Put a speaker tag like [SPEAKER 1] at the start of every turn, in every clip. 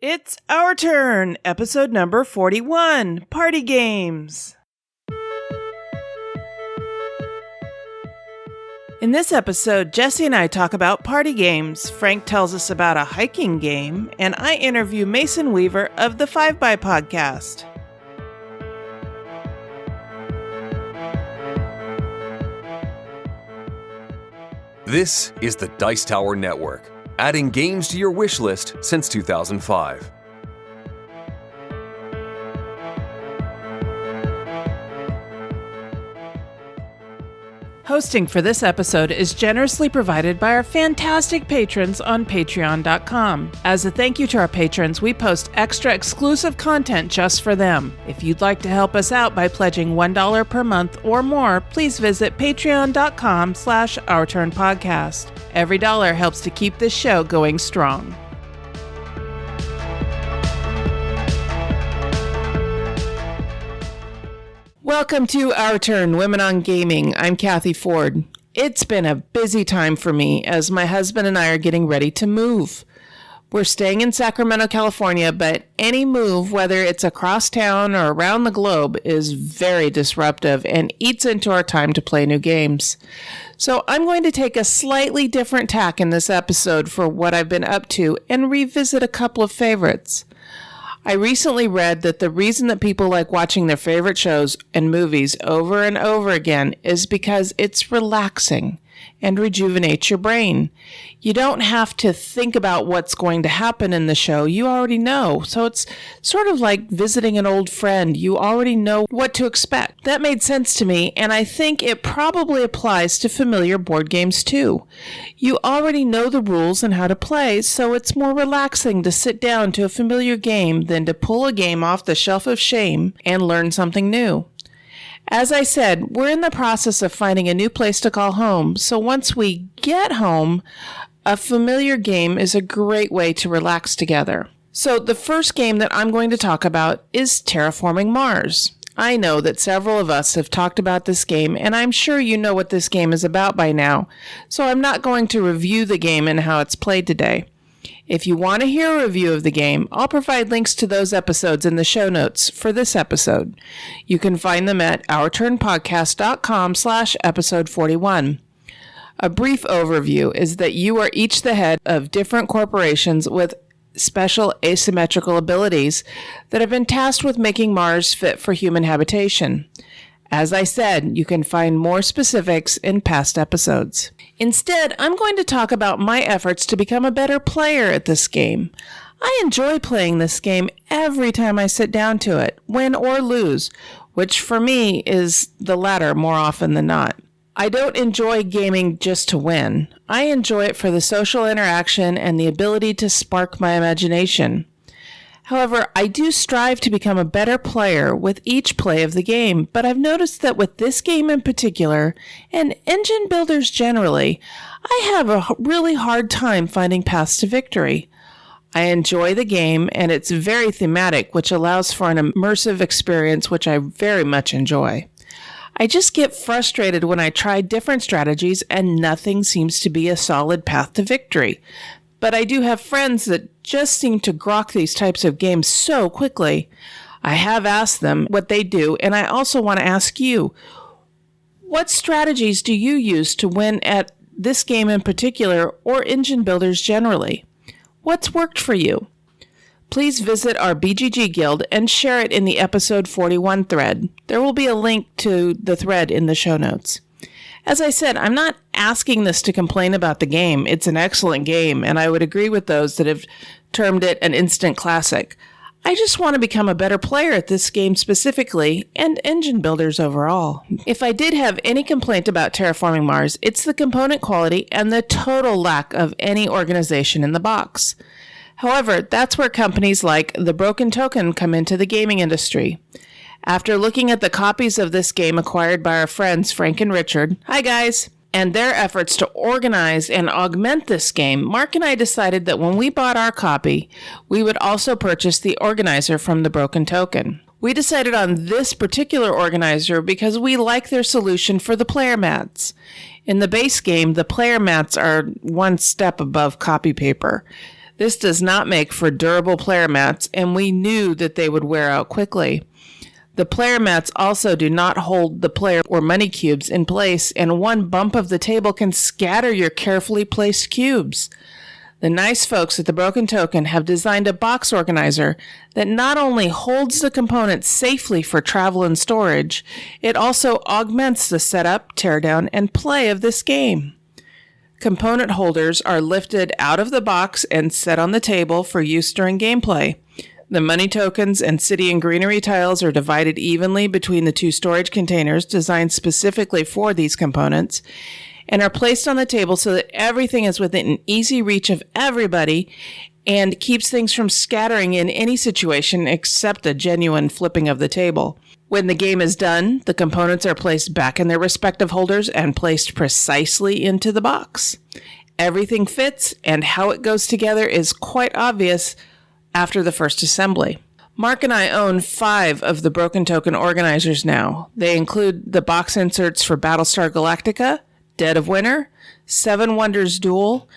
[SPEAKER 1] It's our turn, episode number 41, Party Games. In this episode, Jesse and I talk about party games, Frank tells us about a hiking game, and I interview Mason Weaver of the 5x podcast.
[SPEAKER 2] This is the Dice Tower Network, adding games to your wish list since 2005.
[SPEAKER 1] Hosting for this episode is generously provided by our fantastic patrons on patreon.com. As a thank you to our patrons, we post extra exclusive content just for them. If you'd like to help us out by pledging $1 per month or more, please visit patreon.com/OurTurnPodcast. Every dollar helps to keep this show going strong. Welcome to Our Turn, Women on Gaming. I'm Cathy Ford. It's been a busy time for me as my husband and I are getting ready to move. We're staying in Sacramento, California, but any move, whether it's across town or around the globe, is very disruptive and eats into our time to play new games. So I'm going to take a slightly different tack in this episode for what I've been up to and revisit a couple of favorites. I recently read that the reason that people like watching their favorite shows and movies over and over again is because it's relaxing and rejuvenates your brain. You don't have to think about what's going to happen in the show. You already know. So it's sort of like visiting an old friend. You already know what to expect. That made sense to me, and I think it probably applies to familiar board games too. You already know the rules and how to play, so it's more relaxing to sit down to a familiar game than to pull a game off the shelf of shame and learn something new. As I said, we're in the process of finding a new place to call home, so once we get home, a familiar game is a great way to relax together. So the first game that I'm going to talk about is Terraforming Mars. I know that several of us have talked about this game, and I'm sure you know what this game is about by now, so I'm not going to review the game and how it's played today. If you want to hear a review of the game, I'll provide links to those episodes in the show notes for this episode. You can find them at OurTurnPodcast.com/episode 41. A brief overview is that you are each the head of different corporations with special asymmetrical abilities that have been tasked with making Mars fit for human habitation. As I said, you can find more specifics in past episodes. Instead, I'm going to talk about my efforts to become a better player at this game. I enjoy playing this game every time I sit down to it, win or lose, which for me is the latter more often than not. I don't enjoy gaming just to win. I enjoy it for the social interaction and the ability to spark my imagination. However, I do strive to become a better player with each play of the game, but I've noticed that with this game in particular, and engine builders generally, I have a really hard time finding paths to victory. I enjoy the game, and it's very thematic, which allows for an immersive experience, which I very much enjoy. I just get frustrated when I try different strategies and nothing seems to be a solid path to victory. But I do have friends that just seem to grok these types of games so quickly. I have asked them what they do, and I also want to ask you, what strategies do you use to win at this game in particular, or engine builders generally? What's worked for you? Please visit our BGG Guild and share it in the episode 41 thread. There will be a link to the thread in the show notes. As I said, I'm not asking this to complain about the game. It's an excellent game, and I would agree with those that have termed it an instant classic. I just want to become a better player at this game specifically, and engine builders overall. If I did have any complaint about Terraforming Mars, it's the component quality and the total lack of any organization in the box. However, that's where companies like The Broken Token come into the gaming industry. After looking at the copies of this game acquired by our friends Frank and Richard, hi guys, and their efforts to organize and augment this game, Mark and I decided that when we bought our copy, we would also purchase the organizer from The Broken Token. We decided on this particular organizer because we like their solution for the player mats. In the base game, the player mats are one step above copy paper. This does not make for durable player mats, and we knew that they would wear out quickly. The player mats also do not hold the player or money cubes in place, and one bump of the table can scatter your carefully placed cubes. The nice folks at the Broken Token have designed a box organizer that not only holds the components safely for travel and storage, it also augments the setup, teardown, and play of this game. Component holders are lifted out of the box and set on the table for use during gameplay. The money tokens and city and greenery tiles are divided evenly between the two storage containers designed specifically for these components, and are placed on the table so that everything is within easy reach of everybody and keeps things from scattering in any situation except a genuine flipping of the table. When the game is done, the components are placed back in their respective holders and placed precisely into the box. Everything fits, and how it goes together is quite obvious after the first assembly. Mark and I own 5 of the Broken Token organizers now. They include the box inserts for Battlestar Galactica, Dead of Winter, Seven Wonders Duel,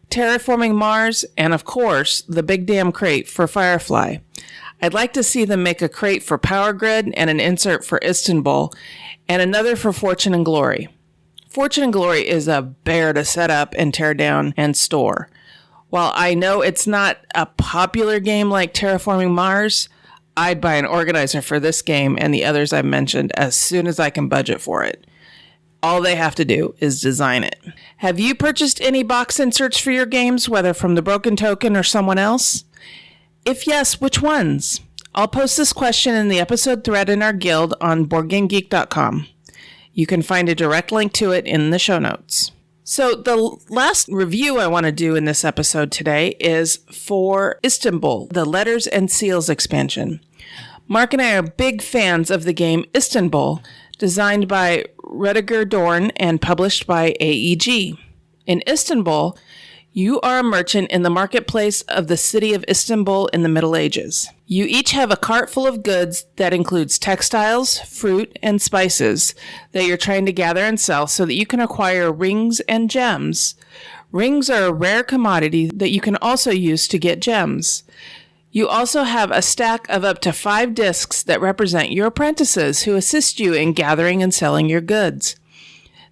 [SPEAKER 1] Terraforming Mars, and of course, the big damn crate for Firefly. I'd like to see them make a crate for Power Grid and an insert for Istanbul, and another for Fortune and Glory. Fortune and Glory is a bear to set up and tear down and store. While I know it's not a popular game like Terraforming Mars, I'd buy an organizer for this game and the others I've mentioned as soon as I can budget for it. All they have to do is design it. Have you purchased any box inserts for your games, whether from the Broken Token or someone else? If yes, which ones? I'll post this question in the episode thread in our guild on BoardGameGeek.com. You can find a direct link to it in the show notes. So the last review I want to do in this episode today is for Istanbul, the Letters and Seals expansion. Mark and I are big fans of the game Istanbul, designed by Rudiger Dorn and published by AEG. In Istanbul, you are a merchant in the marketplace of the city of Istanbul in the Middle Ages. You each have a cart full of goods that includes textiles, fruit, and spices that you're trying to gather and sell so that you can acquire rings and gems. Rings are a rare commodity that you can also use to get gems. You also have a stack of up to 5 discs that represent your apprentices who assist you in gathering and selling your goods.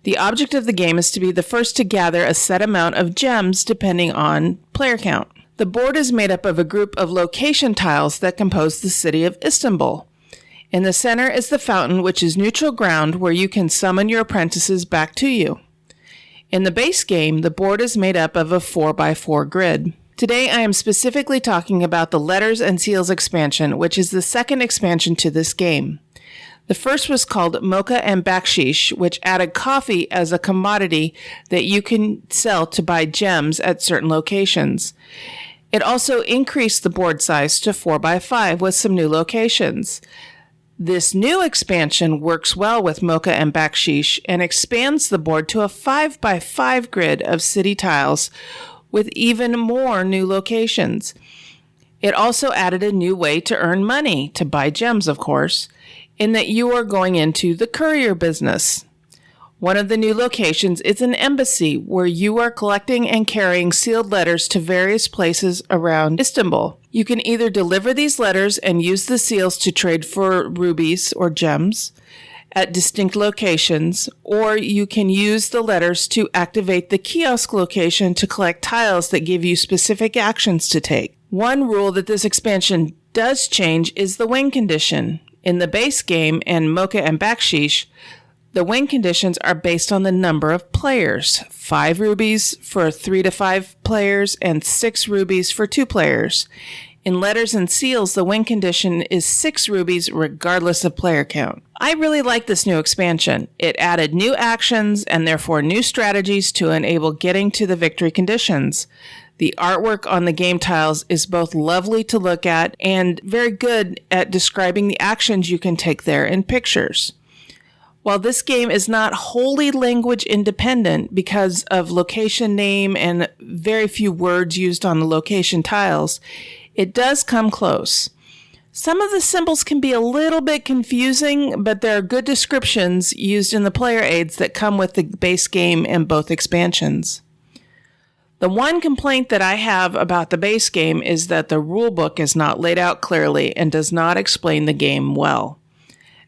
[SPEAKER 1] The object of the game is to be the first to gather a set amount of gems depending on player count. The board is made up of a group of location tiles that compose the city of Istanbul. In the center is the fountain, which is neutral ground where you can summon your apprentices back to you. In the base game, the board is made up of a 4x4 grid. Today, I am specifically talking about the Letters and Seals expansion, which is the second expansion to this game. The first was called Mocha and Bakshish, which added coffee as a commodity that you can sell to buy gems at certain locations. It also increased the board size to 4x5 with some new locations. This new expansion works well with Mocha and Bakshish and expands the board to a 5x5 grid of city tiles with even more new locations. It also added a new way to earn money, to buy gems, of course, in that you are going into the courier business. One of the new locations is an embassy where you are collecting and carrying sealed letters to various places around Istanbul. You can either deliver these letters and use the seals to trade for rubies or gems at distinct locations, or you can use the letters to activate the kiosk location to collect tiles that give you specific actions to take. One rule that this expansion does change is the win condition. In the base game and Mocha and Bakshish, the win conditions are based on the number of players. 5 rubies for 3 to 5 players and 6 rubies for 2 players. In Letters and Seals, the win condition is 6 rubies regardless of player count. I really like this new expansion. It added new actions and therefore new strategies to enable getting to the victory conditions. The artwork on the game tiles is both lovely to look at and very good at describing the actions you can take there in pictures. While this game is not wholly language independent because of location name and very few words used on the location tiles, it does come close. Some of the symbols can be a little bit confusing, but there are good descriptions used in the player aids that come with the base game and both expansions. The one complaint that I have about the base game is that the rulebook is not laid out clearly and does not explain the game well.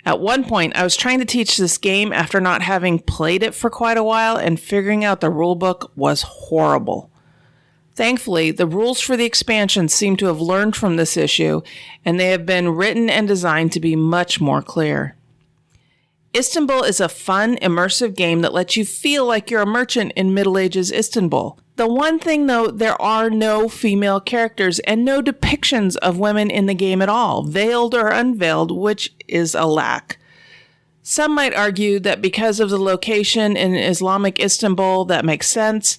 [SPEAKER 1] At one point, I was trying to teach this game after not having played it for quite a while, and figuring out the rulebook was horrible. Thankfully, the rules for the expansion seem to have learned from this issue, and they have been written and designed to be much more clear. Istanbul is a fun, immersive game that lets you feel like you're a merchant in Middle Ages Istanbul. The one thing, though, there are no female characters and no depictions of women in the game at all, veiled or unveiled, which is a lack. Some might argue that because of the location in Islamic Istanbul, that makes sense.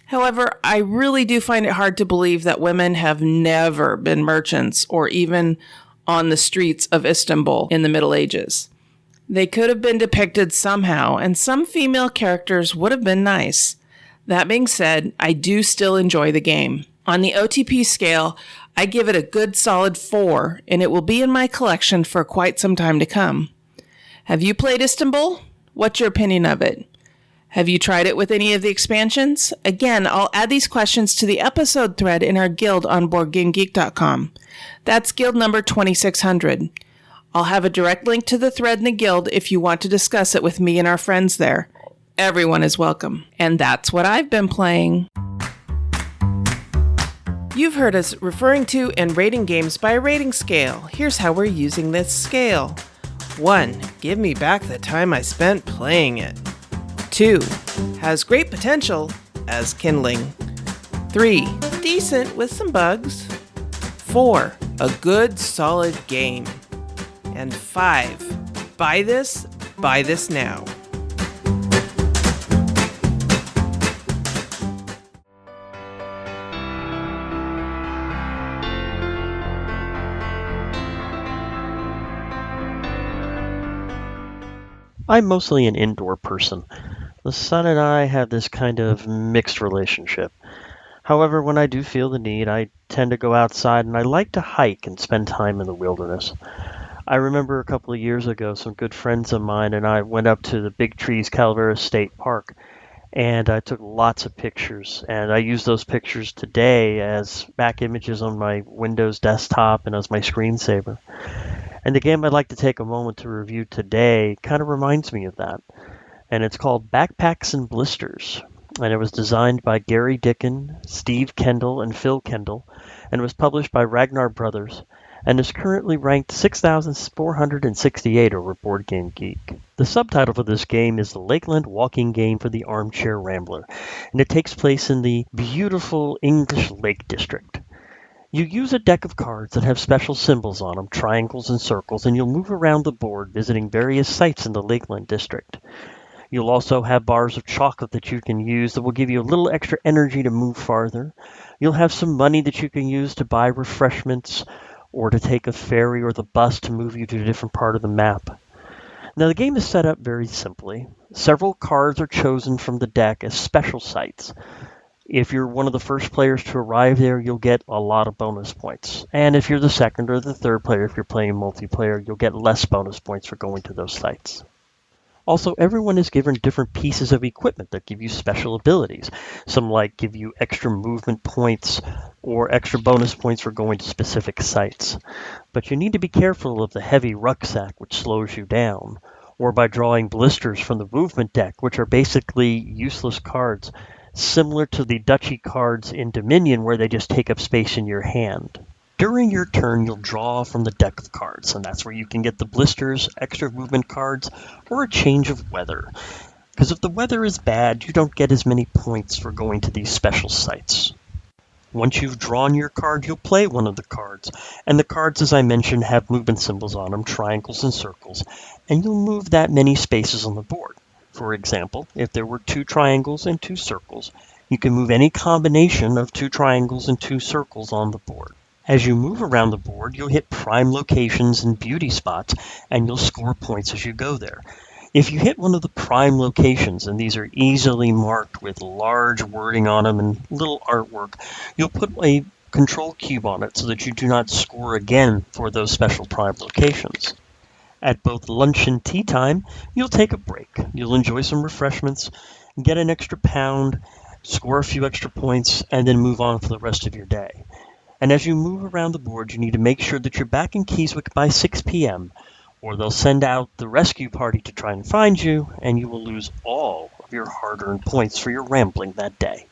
[SPEAKER 1] However, I really do find it hard to believe that women have never been merchants or even on the streets of Istanbul in the Middle Ages. They could have been depicted somehow, and some female characters would have been nice. That being said, I do still enjoy the game. On the OTP scale, I give it a good solid 4, and it will be in my collection for quite some time to come. Have you played Istanbul? What's your opinion of it? Have you tried it with any of the expansions? Again, I'll add these questions to the episode thread in our guild on BoardGameGeek.com. That's guild number 2600. I'll have a direct link to the thread in the guild if you want to discuss it with me and our friends there. Everyone is welcome. And that's what I've been playing. You've heard us referring to and rating games by a rating scale. Here's how we're using this scale. 1. Give me back the time I spent playing it. 2. Has great potential as kindling. 3. Decent with some bugs. 4. A good solid game. And 5. Buy this now.
[SPEAKER 3] I'm mostly an indoor person. The sun and I have this kind of mixed relationship. However, when I do feel the need, I tend to go outside, and I like to hike and spend time in the wilderness. I remember a couple of years ago, some good friends of mine and I went up to the Big Trees Calaveras State Park, and I took lots of pictures, and I use those pictures today as back images on my Windows desktop and as my screensaver. And the game I'd like to take a moment to review today kind of reminds me of that. And it's called Backpacks and Blisters. And it was designed by Gary Dicken, Steve Kendall, and Phil Kendall, and it was published by Ragnar Brothers, and is currently ranked 6,468 over Board Game Geek. The subtitle for this game is The Lakeland Walking Game for the Armchair Rambler, and it takes place in the beautiful English Lake District. You use a deck of cards that have special symbols on them, triangles and circles, and you'll move around the board visiting various sites in the Lakeland District. You'll also have bars of chocolate that you can use that will give you a little extra energy to move farther. You'll have some money that you can use to buy refreshments or to take a ferry or the bus to move you to a different part of the map. Now, the game is set up very simply. Several cards are chosen from the deck as special sites. If you're one of the first players to arrive there, you'll get a lot of bonus points. And if you're the second or the third player, if you're playing multiplayer, you'll get less bonus points for going to those sites. Also, everyone is given different pieces of equipment that give you special abilities. Some give you extra movement points or extra bonus points for going to specific sites. But you need to be careful of the heavy rucksack, which slows you down, or by drawing blisters from the movement deck, which are basically useless cards, similar to the duchy cards in Dominion, where they just take up space in your hand. During your turn, you'll draw from the deck of cards, and that's where you can get the blisters, extra movement cards, or a change of weather. Because if the weather is bad, you don't get as many points for going to these special sites. Once you've drawn your card, you'll play one of the cards, and the cards, as I mentioned, have movement symbols on them, triangles and circles, and you'll move that many spaces on the board. For example, if there were 2 triangles and 2 circles, you can move any combination of 2 triangles and 2 circles on the board. As you move around the board, you'll hit prime locations and beauty spots, and you'll score points as you go there. If you hit one of the prime locations, and these are easily marked with large wording on them and little artwork, you'll put a control cube on it so that you do not score again for those special prime locations. At both lunch and tea time, you'll take a break. You'll enjoy some refreshments, get an extra pound, score a few extra points, and then move on for the rest of your day. And as you move around the board, you need to make sure that you're back in Keyswick by 6 p.m., or they'll send out the rescue party to try and find you, and you will lose all of your hard-earned points for your rambling that day.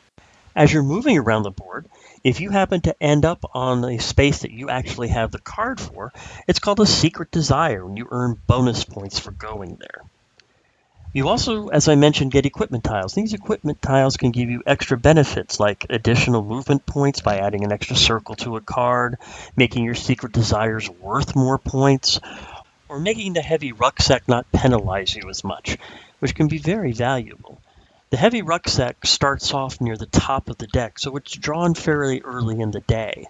[SPEAKER 3] As you're moving around the board, if you happen to end up on a space that you actually have the card for, it's called a secret desire, and you earn bonus points for going there. You also, as I mentioned, get equipment tiles. These equipment tiles can give you extra benefits like additional movement points by adding an extra circle to a card, making your secret desires worth more points, or making the heavy rucksack not penalize you as much, which can be very valuable. The heavy rucksack starts off near the top of the deck, so it's drawn fairly early in the day.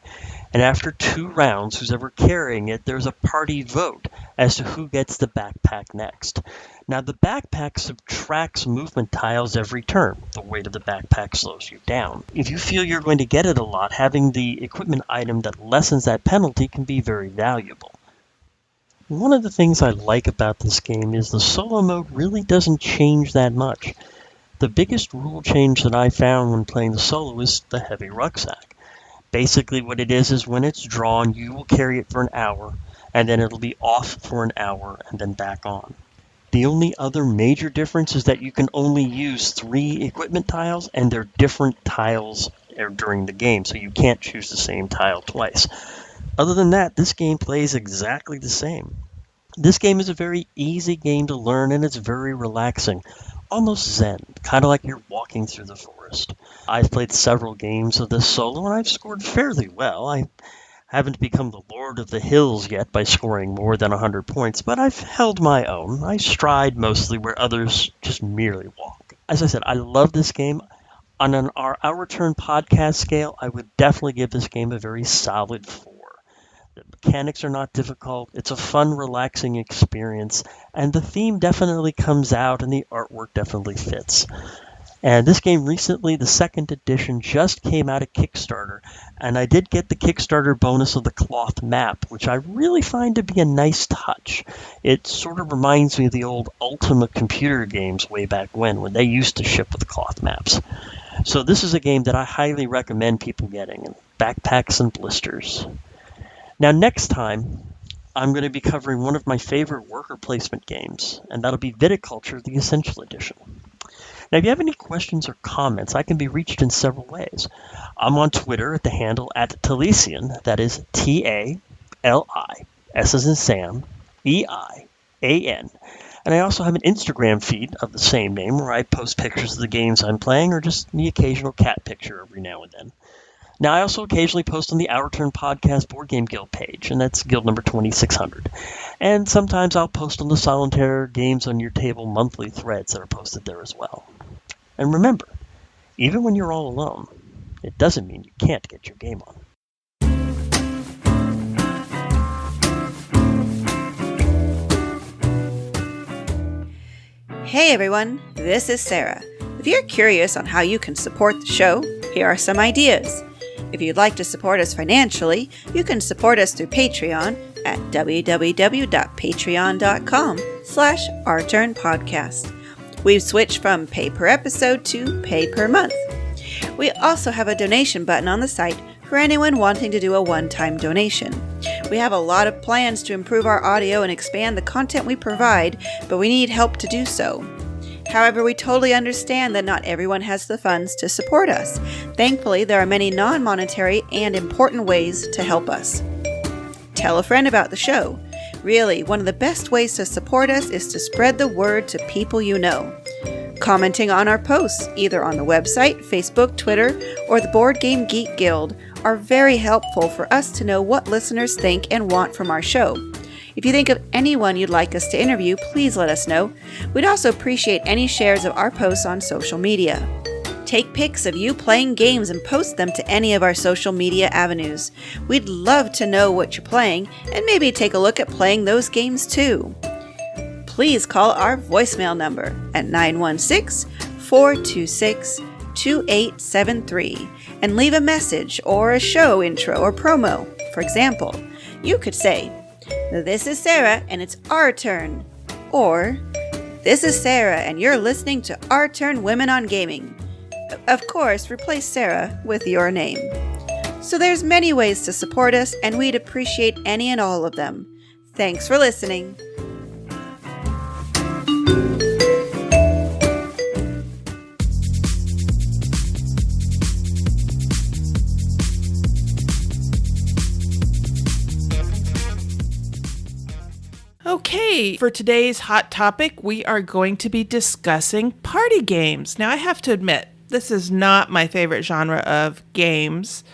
[SPEAKER 3] And after 2 rounds, who's ever carrying it, there's a party vote as to who gets the backpack next. Now, the backpack subtracts movement tiles every turn. The weight of the backpack slows you down. If you feel you're going to get it a lot, having the equipment item that lessens that penalty can be very valuable. One of the things I like about this game is the solo mode really doesn't change that much. The biggest rule change that I found when playing the solo is the heavy rucksack. Basically what it is when it's drawn, you will carry it for an hour, and then it'll be off for an hour, and then back on. The only other major difference is that you can only use 3 equipment tiles, and they're different tiles during the game, so you can't choose the same tile twice. Other than that, this game plays exactly the same. This game is a very easy game to learn, and it's very relaxing. Almost zen, kind of like you're walking through the forest. I've played several games of this solo, and I've scored fairly well. I haven't become the Lord of the Hills yet by scoring more than 100 points, but I've held my own. I stride mostly where others just merely walk. As I said, I love this game. On an Our Turn podcast scale, I would definitely give this game a very solid 4. The mechanics are not difficult, it's a fun, relaxing experience, and the theme definitely comes out and the artwork definitely fits. And this game recently, the 2nd edition, just came out of Kickstarter, and I did get the Kickstarter bonus of the cloth map, which I really find to be a nice touch. It sort of reminds me of the old Ultima computer games way back when they used to ship with cloth maps. So this is a game that I highly recommend people getting, and backpacks and blisters. Now next time, I'm going to be covering one of my favorite worker placement games, and that'll be Viticulture, the Essential Edition. Now if you have any questions or comments, I can be reached in several ways. I'm on Twitter at the handle @Talisian, that is Tali, S as in Sam, EIAN. And I also have an Instagram feed of the same name where I post pictures of the games I'm playing or just the occasional cat picture every now and then. Now, I also occasionally post on the Our Turn Podcast Board Game Guild page, and that's guild number 2600. And sometimes I'll post on the Solitaire Games on Your Table monthly threads that are posted there as well. And remember, even when you're all alone, it doesn't mean you can't get your game on.
[SPEAKER 4] Hey everyone, this is Sarah. If you're curious on how you can support the show, here are some ideas. If you'd like to support us financially, you can support us through Patreon at www.patreon.com/OurTurnPodcast. We've switched from pay per episode to pay per month. We also have a donation button on the site for anyone wanting to do a one-time donation. We have a lot of plans to improve our audio and expand the content we provide, but we need help to do so. However, we totally understand that not everyone has the funds to support us. Thankfully, there are many non-monetary and important ways to help us. Tell a friend about the show. Really, one of the best ways to support us is to spread the word to people you know. Commenting on our posts, either on the website, Facebook, Twitter, or the Board Game Geek Guild, are very helpful for us to know what listeners think and want from our show. If you think of anyone you'd like us to interview, please let us know. We'd also appreciate any shares of our posts on social media. Take pics of you playing games and post them to any of our social media avenues. We'd love to know what you're playing and maybe take a look at playing those games too. Please call our voicemail number at 916-426-2873 and leave a message or a show intro or promo. For example, you could say, "This is Sarah and it's our turn," or "This is Sarah and you're listening to Our Turn Women on Gaming." Of course, replace Sarah with your name. So there's many ways to support us, and we'd appreciate any and all of them. Thanks for listening.
[SPEAKER 1] Okay, for today's hot topic, we are going to be discussing party games. Now, I have to admit, this is not my favorite genre of games.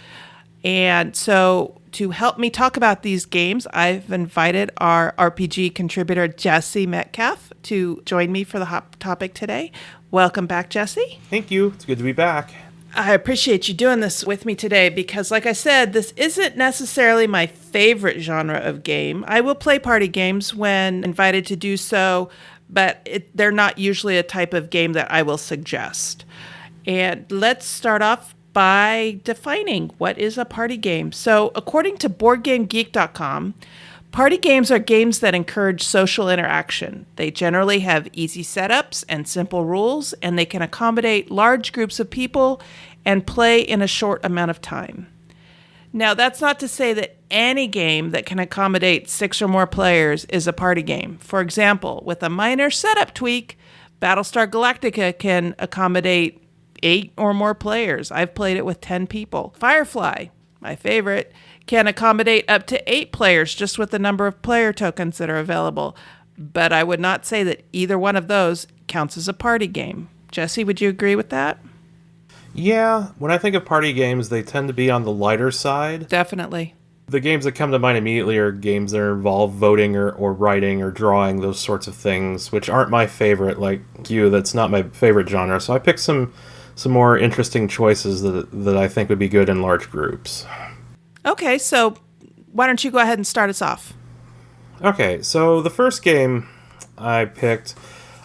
[SPEAKER 1] And so to help me talk about these games, I've invited our RPG contributor, Jesse Metcalf, to join me for the hot topic today. Welcome back, Jesse.
[SPEAKER 5] Thank you. It's good to be back.
[SPEAKER 1] I appreciate you doing this with me today because, like I said, this isn't necessarily my favorite genre of game. I will play party games when invited to do so, but they're not usually a type of game that I will suggest. And let's start off by defining what is a party game. So, according to BoardGameGeek.com, party games are games that encourage social interaction. They generally have easy setups and simple rules, and they can accommodate large groups of people and play in a short amount of time. Now, that's not to say that any game that can accommodate 6 or more players is a party game. For example, with a minor setup tweak, Battlestar Galactica can accommodate 8 or more players. I've played it with 10 people. Firefly, my favorite, can accommodate up to 8 players just with the number of player tokens that are available. But I would not say that either one of those counts as a party game. Jesse, would you agree with that?
[SPEAKER 5] Yeah, when I think of party games, they tend to be on the lighter side.
[SPEAKER 1] Definitely.
[SPEAKER 5] The games that come to mind immediately are games that involve voting or writing or drawing, those sorts of things, which aren't my favorite. Like you, that's not my favorite genre. So I picked some more interesting choices that I think would be good in large groups.
[SPEAKER 1] Okay, so why don't you go ahead and start us off?
[SPEAKER 5] Okay, so the first game I picked,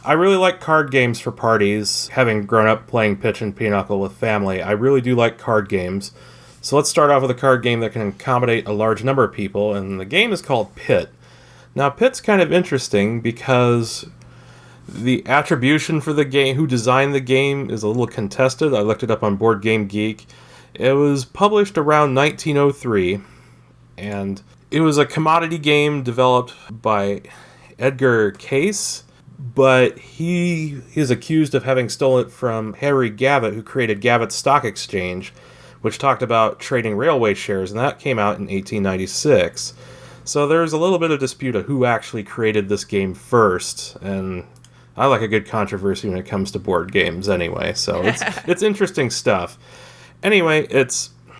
[SPEAKER 5] I really like card games for parties. Having grown up playing pitch and pinochle with family, I really do like card games. So let's start off with a card game that can accommodate a large number of people, and the game is called Pit. Now, Pit's kind of interesting because the attribution for the game, who designed the game, is a little contested. I looked it up on Board Game Geek. It was published around 1903, and it was a commodity game developed by Edgar Cayce, but he is accused of having stolen it from Harry Gavitt, who created Gavitt Stock Exchange, which talked about trading railway shares, and that came out in 1896. So there's a little bit of dispute of who actually created this game first, and I like a good controversy when it comes to board games anyway, so it's interesting stuff. Anyway,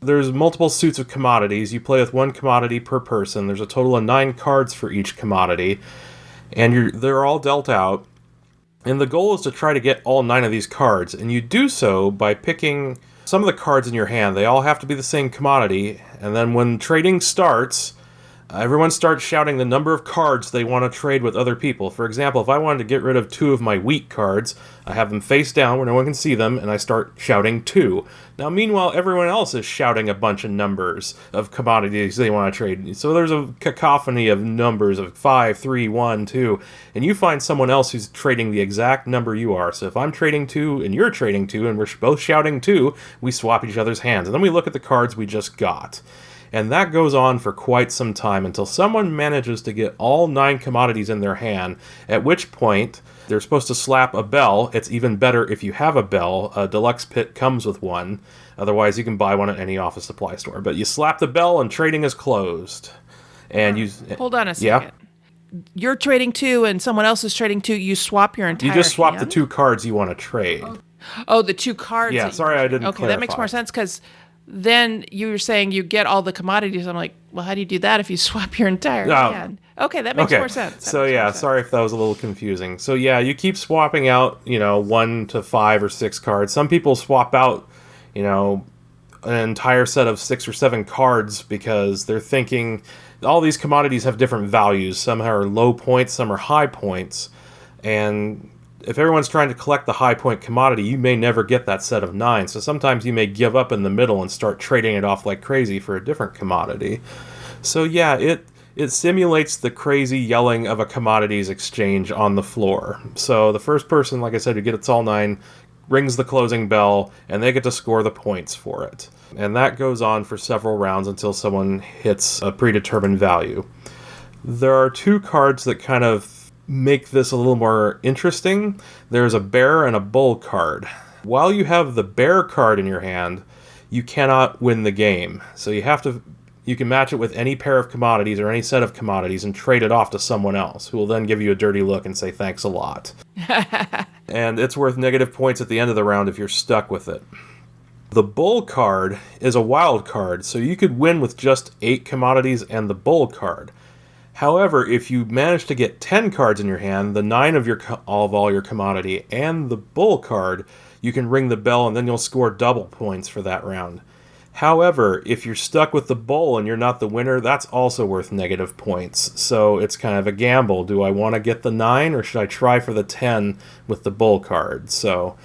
[SPEAKER 5] there's multiple suits of commodities. You play with one commodity per person. There's a total of 9 cards for each commodity, and they're all dealt out. And the goal is to try to get all 9 of these cards, and you do so by picking some of the cards in your hand. They all have to be the same commodity, and then when trading starts, everyone starts shouting the number of cards they want to trade with other people. For example, if I wanted to get rid of 2 of my wheat cards, I have them face down where no one can see them, and I start shouting 2. Now, meanwhile, everyone else is shouting a bunch of numbers of commodities they want to trade. So there's a cacophony of numbers of 5, 3, 1, 2, and you find someone else who's trading the exact number you are. So if I'm trading 2 and you're trading 2 and we're both shouting 2, we swap each other's hands. And then we look at the cards we just got. And that goes on for quite some time until someone manages to get all 9 commodities in their hand, at which point they're supposed to slap a bell. It's even better if you have a bell. A deluxe pit comes with one. Otherwise, you can buy one at any office supply store. But you slap the bell and trading is closed. And
[SPEAKER 1] Hold on a second. Yeah? You're trading 2 and someone else is trading 2. You swap your entire
[SPEAKER 5] You just swap
[SPEAKER 1] hand?
[SPEAKER 5] the 2 cards you want to trade.
[SPEAKER 1] Oh, the 2 cards.
[SPEAKER 5] Yeah, sorry I didn't
[SPEAKER 1] clarify. That makes more sense because then you were saying you get all the commodities. I'm like, well, how do you do that if you swap your entire hand? Okay, that makes more sense.
[SPEAKER 5] Sorry if that was a little confusing. So yeah, you keep swapping out, 1 to 5 or 6 cards. Some people swap out, an entire set of 6 or 7 cards because they're thinking all these commodities have different values. Some are low points, some are high points. And if everyone's trying to collect the high point commodity, you may never get that set of 9. So sometimes you may give up in the middle and start trading it off like crazy for a different commodity. So yeah, it simulates the crazy yelling of a commodities exchange on the floor. So the first person, like I said, who gets all 9 rings the closing bell, and they get to score the points for it. And that goes on for several rounds until someone hits a predetermined value. There are 2 cards that kind of make this a little more interesting. There's a bear and a bull card. While you have the bear card in your hand, you cannot win the game. So you can match it with any pair of commodities or any set of commodities and trade it off to someone else, who will then give you a dirty look and say thanks a lot. And it's worth negative points at the end of the round if you're stuck with it. The bull card is a wild card, so you could win with just 8 commodities and the bull card. However, if you manage to get 10 cards in your hand, the 9 of all your commodity, and the bull card, you can ring the bell and then you'll score double points for that round. However, if you're stuck with the bull and you're not the winner, that's also worth negative points. So it's kind of a gamble. Do I want to get the 9 or should I try for the 10 with the bull card? So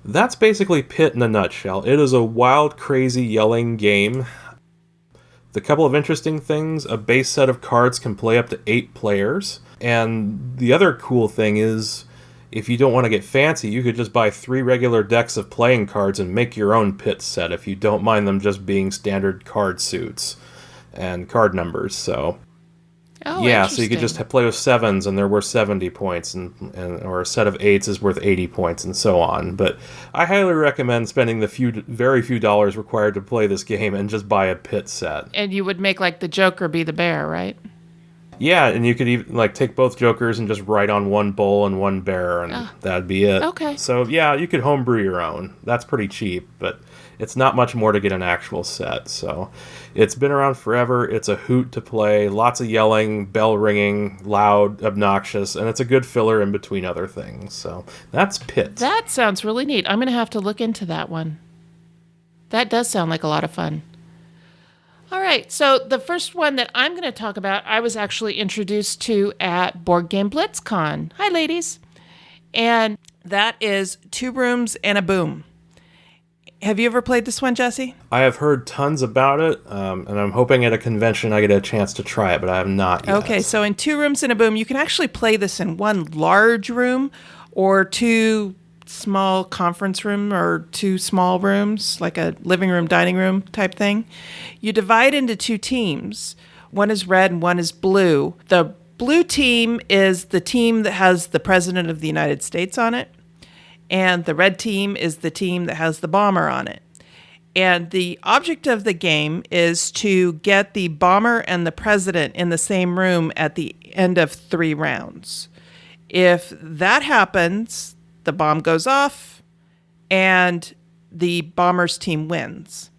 [SPEAKER 5] that's basically Pit in a nutshell. It is a wild, crazy, yelling game. The couple of interesting things, a base set of cards can play up to 8 players. And the other cool thing is, if you don't want to get fancy, you could just buy 3 regular decks of playing cards and make your own Pit set if you don't mind them just being standard card suits and card numbers. So yeah, so you could just play with 7s and they're worth 70 points, or a set of 8s is worth 80 points, and so on. But I highly recommend spending the very few dollars required to play this game and just buy a Pit set.
[SPEAKER 1] And you would make like the Joker be the bear, right?
[SPEAKER 5] Yeah, and you could even take both Jokers and just write on one bull and one bear, and that'd be it.
[SPEAKER 1] Okay.
[SPEAKER 5] So yeah, you could homebrew your own. That's pretty cheap, but it's not much more to get an actual set. So it's been around forever. It's a hoot to play. Lots of yelling, bell ringing, loud, obnoxious, and it's a good filler in between other things. So that's Pit.
[SPEAKER 1] That sounds really neat. I'm going to have to look into that one. That does sound like a lot of fun. All right, so the first one that I'm going to talk about, I was actually introduced to at Board Game BlitzCon. Hi, ladies. And that is 2 Rooms and a Boom. Have you ever played this one, Jesse?
[SPEAKER 5] I have heard tons about it, and I'm hoping at a convention I get a chance to try it, but I have not yet.
[SPEAKER 1] Okay, so in 2 Rooms and a Boom, you can actually play this in one large room or 2 small conference room or 2 small rooms, like a living room, dining room type thing. You divide into 2 teams. One is red and one is blue. The blue team is the team that has the President of the United States on it, and the red team is the team that has the bomber on it. And the object of the game is to get the bomber and the president in the same room at the end of 3 rounds. If that happens, the bomb goes off, and the bomber's team wins.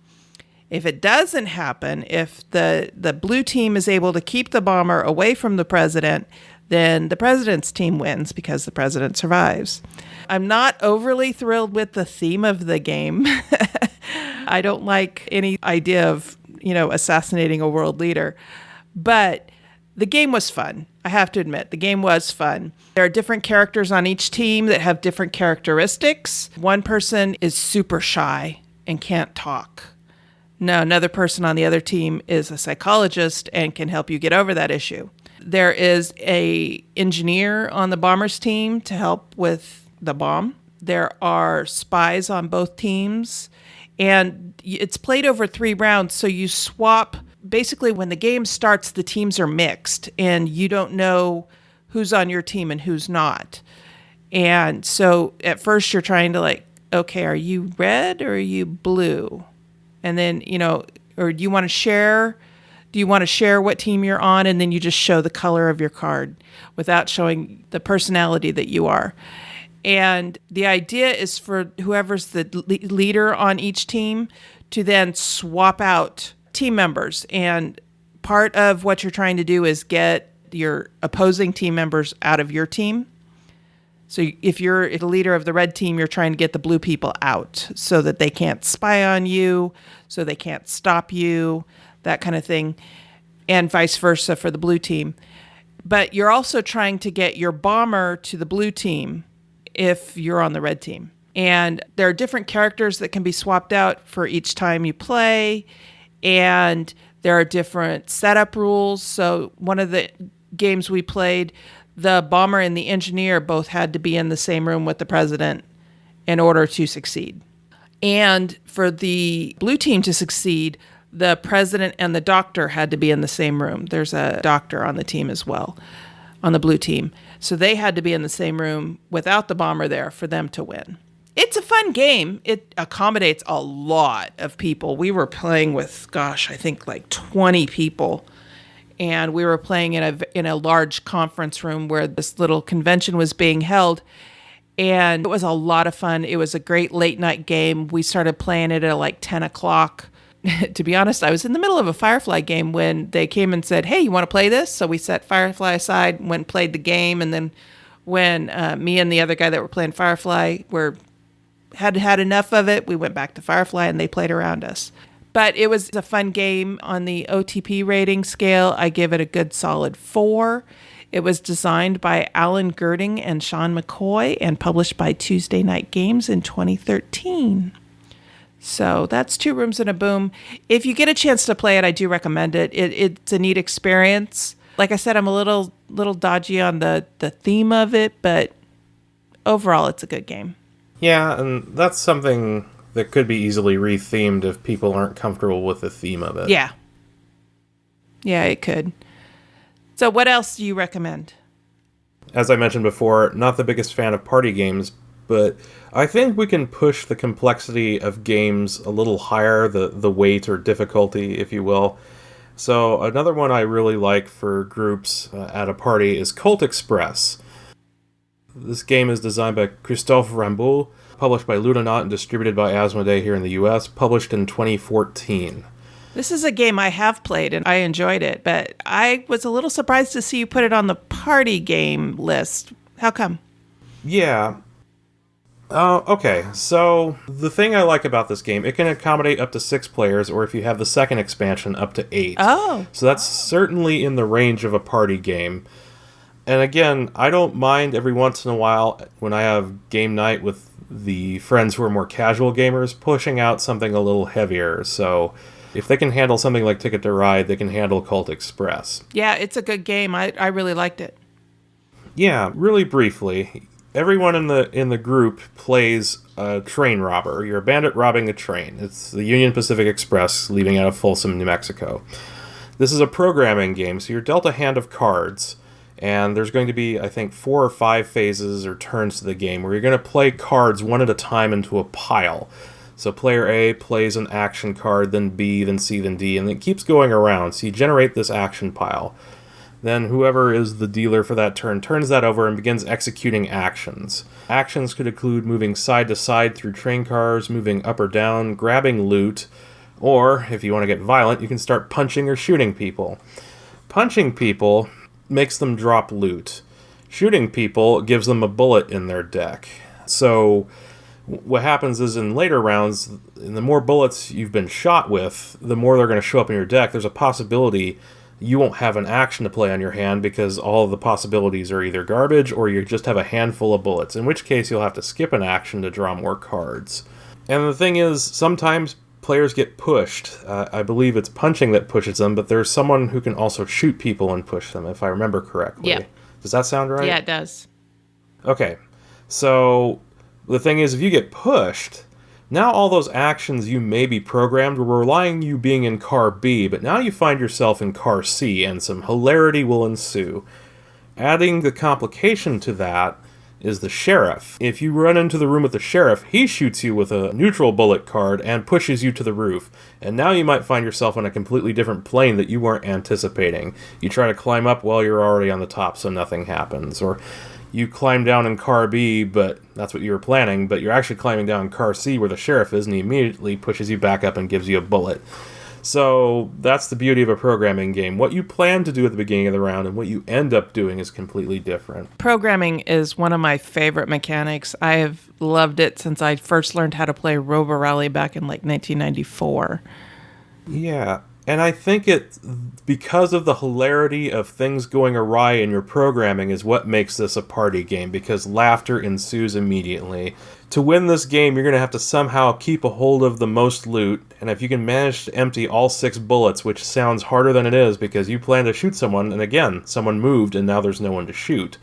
[SPEAKER 1] If it doesn't happen, if the blue team is able to keep the bomber away from the president, then the president's team wins because the president survives. I'm not overly thrilled with the theme of the game. I don't like any idea of, assassinating a world leader, but the game was fun. I have to admit, the game was fun. There are different characters on each team that have different characteristics. One person is super shy and can't talk. Now, another person on the other team is a psychologist and can help you get over that issue. There is an engineer on the bomber's team to help with the bomb. There are spies on both teams. And it's played over 3 rounds, so you swap. Basically, when the game starts, the teams are mixed, and you don't know who's on your team and who's not. And so at first you're trying to okay, are you red or are you blue? And then, or do you want to share? Do you want to share what team you're on? And then you just show the color of your card without showing the personality that you are. And the idea is for whoever's the leader on each team to then swap out team members. And part of what you're trying to do is get your opposing team members out of your team. So if you're the leader of the red team, you're trying to get the blue people out so that they can't spy on you, so they can't stop you, that kind of thing, and vice versa for the blue team. But you're also trying to get your bomber to the blue team if you're on the red team. And there are different characters that can be swapped out for each time you play, and there are different setup rules. So one of the games we played, the bomber and the engineer both had to be in the same room with the president in order to succeed. And for the blue team to succeed, the president and the doctor had to be in the same room. There's a doctor on the team as well, on the blue team. So they had to be in the same room without the bomber there for them to win. It's a fun game. It accommodates a lot of people. We were playing with, I think like 20 people. And we were playing in a large conference room where this little convention was being held. And it was a lot of fun. It was a great late night game. We started playing it at like 10 o'clock. To be honest, I was in the middle of a Firefly game when they came and said, hey, you want to play this? So we set Firefly aside, went and played the game. And then when me and the other guy that were playing Firefly had enough of it, we went back to Firefly and they played around us. But it was a fun game. On the OTP rating scale, I give it a good solid 4. It was designed by Alan Girding and Sean McCoy and published by Tuesday Night Games in 2013. So that's Two Rooms and a Boom. If you get a chance to play it, I do recommend it. It's a neat experience. Like I said, I'm a little dodgy on the theme of it, but overall, it's a good game.
[SPEAKER 5] Yeah, and that's something that could be easily rethemed if people aren't comfortable with the theme of it.
[SPEAKER 1] Yeah. Yeah, it could. So what else do you recommend?
[SPEAKER 5] As I mentioned before, not the biggest fan of party games, but I think we can push the complexity of games a little higher, the weight or difficulty, if you will. So another one I really like for groups at a party is Cult Express. This game is designed by Christophe Rambaud, published by Ludonaut and distributed by Asmodee here in the US, published in 2014.
[SPEAKER 1] This is a game I have played and I enjoyed it, but I was a little surprised to see you put it on the party game list. How come?
[SPEAKER 5] Yeah. Okay, so the thing I like about this game, it can accommodate up to 6 players, or if you have the second expansion, up to 8.
[SPEAKER 1] Oh.
[SPEAKER 5] So that's certainly in the range of a party game. And again, I don't mind every once in a while when I have game night with the friends who are more casual gamers pushing out something a little heavier. So if they can handle something like Ticket to Ride, they can handle Cult Express.
[SPEAKER 1] Yeah, it's a good game. I really liked it.
[SPEAKER 5] Yeah, really briefly, everyone in the group plays a train robber. You're a bandit robbing a train. It's the Union Pacific Express leaving out of Folsom, New Mexico. This is a programming game, so you're dealt a hand of cards. And there's going to be, I think, 4 or 5 phases or turns to the game where you're going to play cards one at a time into a pile. So player A plays an action card, then B, then C, then D, and it keeps going around. So you generate this action pile. Then whoever is the dealer for that turn turns that over and begins executing actions. Actions could include moving side to side through train cars, moving up or down, grabbing loot, or, if you want to get violent, you can start punching or shooting people. Punching people makes them drop loot. Shooting people gives them a bullet in their deck. So what happens is in later rounds, the more bullets you've been shot with, the more they're going to show up in your deck. There's a possibility you won't have an action to play on your hand because all of the possibilities are either garbage or you just have a handful of bullets, in which case you'll have to skip an action to draw more cards. And the thing is, sometimes players get pushed. I believe it's punching that pushes them, but there's someone who can also shoot people and push them, if I remember correctly.
[SPEAKER 1] Yeah.
[SPEAKER 5] Does that sound right?
[SPEAKER 1] Yeah, it does.
[SPEAKER 5] Okay. So the thing is, if you get pushed, now all those actions you may be programmed were relying on you being in car B, but now you find yourself in car C, and some hilarity will ensue. Adding the complication to that is the sheriff. If you run into the room with the sheriff, he shoots you with a neutral bullet card and pushes you to the roof. And now you might find yourself on a completely different plane that you weren't anticipating. You try to climb up while you're already on the top so nothing happens. Or you climb down in car B, but that's what you were planning, but you're actually climbing down in car C where the sheriff is, and he immediately pushes you back up and gives you a bullet. So that's the beauty of a programming game. What you plan to do at the beginning of the round and what you end up doing is completely different.
[SPEAKER 1] Programming is one of my favorite mechanics. I have loved it since I first learned how to play Robo Rally back in like 1994.
[SPEAKER 5] Yeah, and I think it, because of the hilarity of things going awry in your programming, is what makes this a party game, because laughter ensues immediately. To win this game, you're going to have to somehow keep a hold of the most loot, and if you can manage to empty all 6 bullets, which sounds harder than it is because you plan to shoot someone, and again, someone moved and now there's no one to shoot.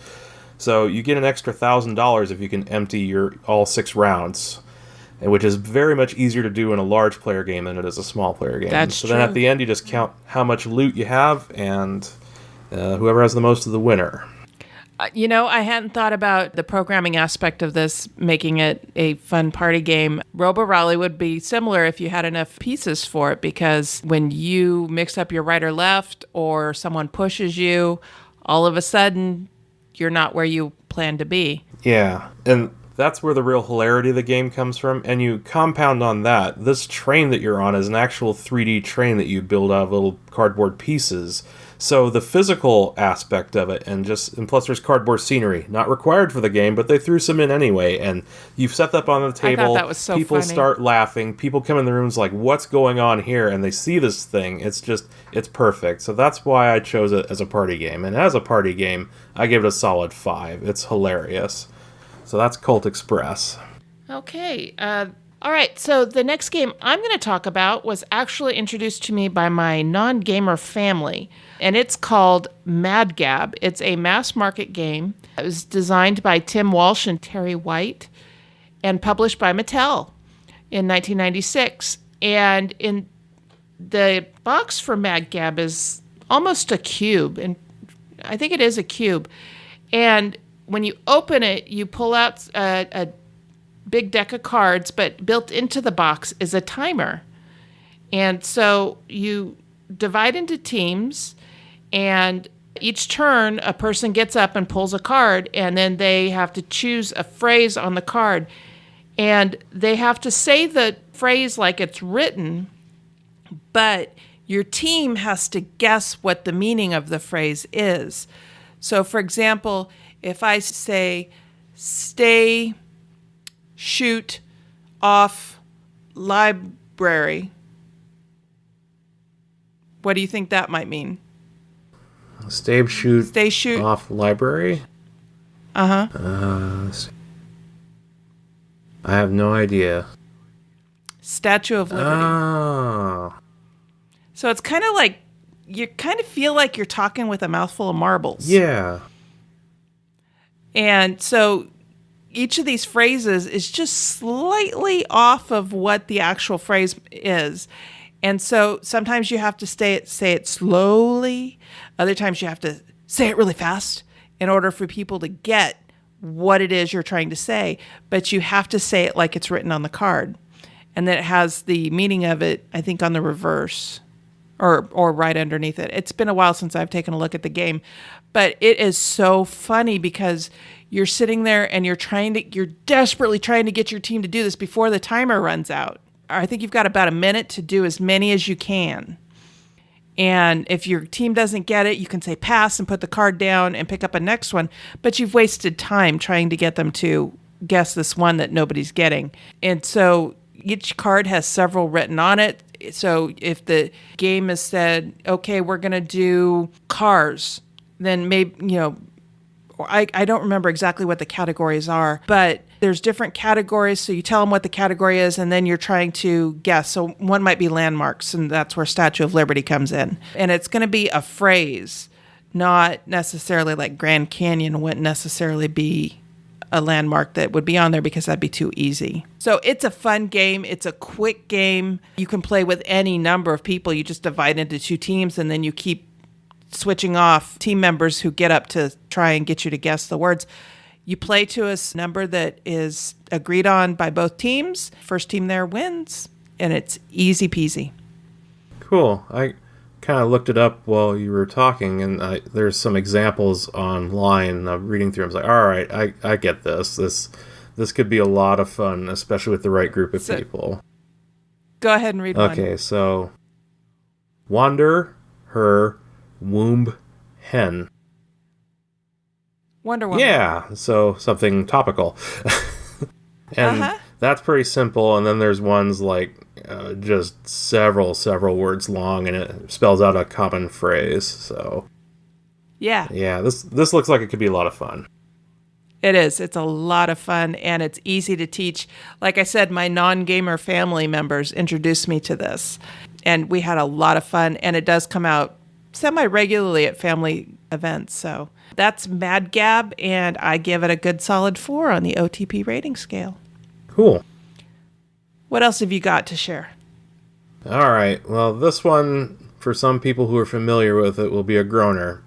[SPEAKER 5] So you get an extra $1,000 if you can empty your all 6 rounds, which is very much easier to do in a large player game than it is a small player game.
[SPEAKER 1] That's
[SPEAKER 5] so
[SPEAKER 1] true.
[SPEAKER 5] then at the end, you just count how much loot you have, and whoever has the most is the winner.
[SPEAKER 1] I hadn't thought about the programming aspect of this, making it a fun party game. Robo-Rally would be similar if you had enough pieces for it, because when you mix up your right or left, or someone pushes you, all of a sudden, you're not where you plan to be.
[SPEAKER 5] Yeah, and that's where the real hilarity of the game comes from. And you compound on that, this train that you're on is an actual 3D train that you build out of little cardboard pieces. So the physical aspect of it, and plus there's cardboard scenery, not required for the game, but they threw some in anyway. And you've set that up on the table.
[SPEAKER 1] I thought that was so
[SPEAKER 5] people
[SPEAKER 1] funny.
[SPEAKER 5] Start laughing. People come in the rooms like, what's going on here? And they see this thing. It's perfect. So that's why I chose it as a party game. And as a party game, I give it a solid 5. It's hilarious. So that's Cult Express.
[SPEAKER 1] Okay. All right. So the next game I'm going to talk about was actually introduced to me by my non-gamer family, and it's called Mad Gab. It's a mass market game. It was designed by Tim Walsh and Terry White and published by Mattel in 1996. And in the box for Mad Gab is almost a cube, and I think it is a cube. And when you open it, you pull out a big deck of cards, but built into the box is a timer. And so you divide into teams, and each turn a person gets up and pulls a card, and then they have to choose a phrase on the card. And they have to say the phrase like it's written, but your team has to guess what the meaning of the phrase is. So, for example, if I say, stay, shoot, off, library, what do you think that might mean?
[SPEAKER 5] Stay, shoot, off, library?
[SPEAKER 1] Uh-huh.
[SPEAKER 5] I have no idea.
[SPEAKER 1] Statue of Liberty.
[SPEAKER 5] Oh.
[SPEAKER 1] So it's kind of like, you kind of feel like you're talking with a mouthful of marbles.
[SPEAKER 5] Yeah.
[SPEAKER 1] And so each of these phrases is just slightly off of what the actual phrase is. And so sometimes you have to say it slowly. Other times you have to say it really fast in order for people to get what it is you're trying to say. But you have to say it like it's written on the card. And then it has the meaning of it, I think, on the reverse or right underneath it. It's been a while since I've taken a look at the game. But it is so funny because you're sitting there and you're desperately trying to get your team to do this before the timer runs out. I think you've got about a minute to do as many as you can. And if your team doesn't get it, you can say pass and put the card down and pick up a next one. But you've wasted time trying to get them to guess this one that nobody's getting. And so each card has several written on it. So if the game has said, okay, we're going to do cars, then maybe, I don't remember exactly what the categories are, but there's different categories. So you tell them what the category is, and then you're trying to guess. So one might be landmarks, and that's where Statue of Liberty comes in. And it's going to be a phrase, not necessarily like Grand Canyon wouldn't necessarily be a landmark that would be on there because that'd be too easy. So it's a fun game. It's a quick game. You can play with any number of people. You just divide into 2 teams, and then you keep switching off team members who get up to try and get you to guess the words. You play to a number that is agreed on by both teams. First team there wins, and it's easy peasy.
[SPEAKER 5] Cool. I kind of looked it up while you were talking, and there's some examples online. I'm reading through. I was like, all right, I get this. This could be a lot of fun, especially with the right group of people.
[SPEAKER 1] Go ahead and read one.
[SPEAKER 5] Okay, so Wander her womb hen.
[SPEAKER 1] Wonder Woman.
[SPEAKER 5] Yeah, so something topical. And that's pretty simple. And then there's ones like just several words long, and it spells out a common phrase. So
[SPEAKER 1] yeah,
[SPEAKER 5] this looks like it could be a lot of fun.
[SPEAKER 1] It is. It's a lot of fun, and it's easy to teach. Like I said, my non-gamer family members introduced me to this, and we had a lot of fun. And it does come out semi-regularly at family events. So that's Mad Gab, and I give it a good solid 4 on the OTP rating scale.
[SPEAKER 5] Cool.
[SPEAKER 1] What else have you got to share?
[SPEAKER 5] All right. Well, this one, for some people who are familiar with it, will be a groaner.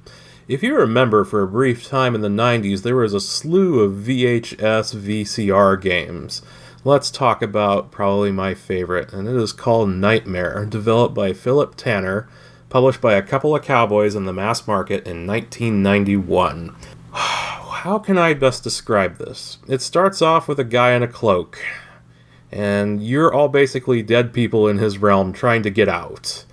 [SPEAKER 5] If you remember, for a brief time in the 90s, there was a slew of VHS VCR games. Let's talk about probably my favorite, and it is called Nightmare, developed by Philip Tanner, published by a couple of cowboys in the mass market in 1991. How can I best describe this? It starts off with a guy in a cloak, and you're all basically dead people in his realm trying to get out.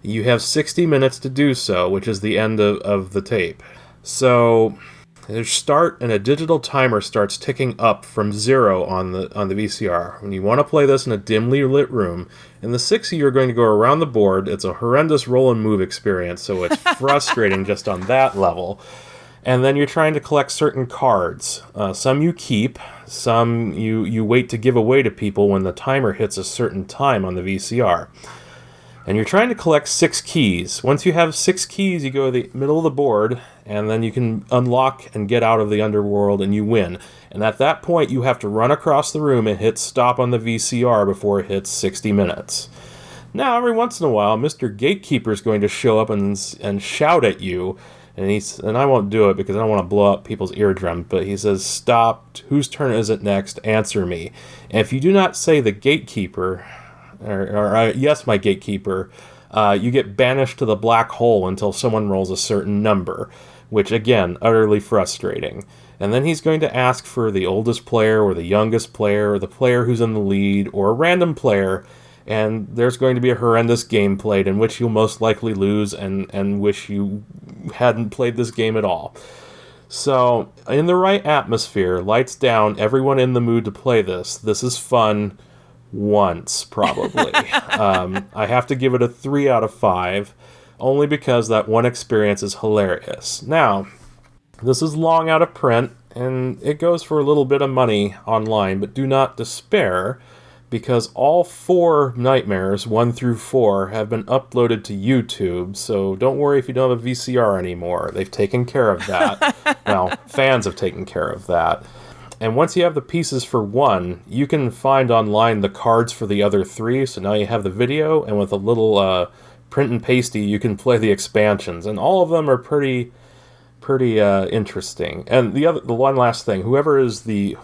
[SPEAKER 5] You have 60 minutes to do so, which is the end of the tape. So, there's start, and a digital timer starts ticking up from 0 on the VCR. When you want to play this in a dimly lit room, and the 6 of you are going to go around the board. It's a horrendous roll and move experience, so it's frustrating just on that level. And then you're trying to collect certain cards. Some you keep, some you wait to give away to people when the timer hits a certain time on the VCR. And you're trying to collect 6 keys. Once you have 6 keys, you go to the middle of the board, and then you can unlock and get out of the underworld, and you win. And at that point, you have to run across the room and hit stop on the VCR before it hits 60 minutes. Now, every once in a while, Mr. Gatekeeper is going to show up and shout at you, and I won't do it because I don't want to blow up people's eardrums, but he says, "Stop, whose turn is it next? Answer me." And if you do not say the Gatekeeper, or yes, my Gatekeeper, you get banished to the black hole until someone rolls a certain number, which, again, utterly frustrating. And then he's going to ask for the oldest player, or the youngest player, or the player who's in the lead, or a random player, and there's going to be a horrendous game played in which you'll most likely lose and wish you hadn't played this game at all. So, in the right atmosphere, lights down, everyone in the mood to play this. This is fun once, probably. I have to give it a 3 out of 5, only because that one experience is hilarious. Now, this is long out of print, and it goes for a little bit of money online, but do not despair, because all 4 Nightmares, 1 through 4, have been uploaded to YouTube, so don't worry if you don't have a VCR anymore. They've taken care of that. Well, fans have taken care of that. And once you have the pieces for 1, you can find online the cards for the other 3, so now you have the video, and with a little print and pasty, you can play the expansions, and all of them are pretty interesting. And the one last thing, whoever is the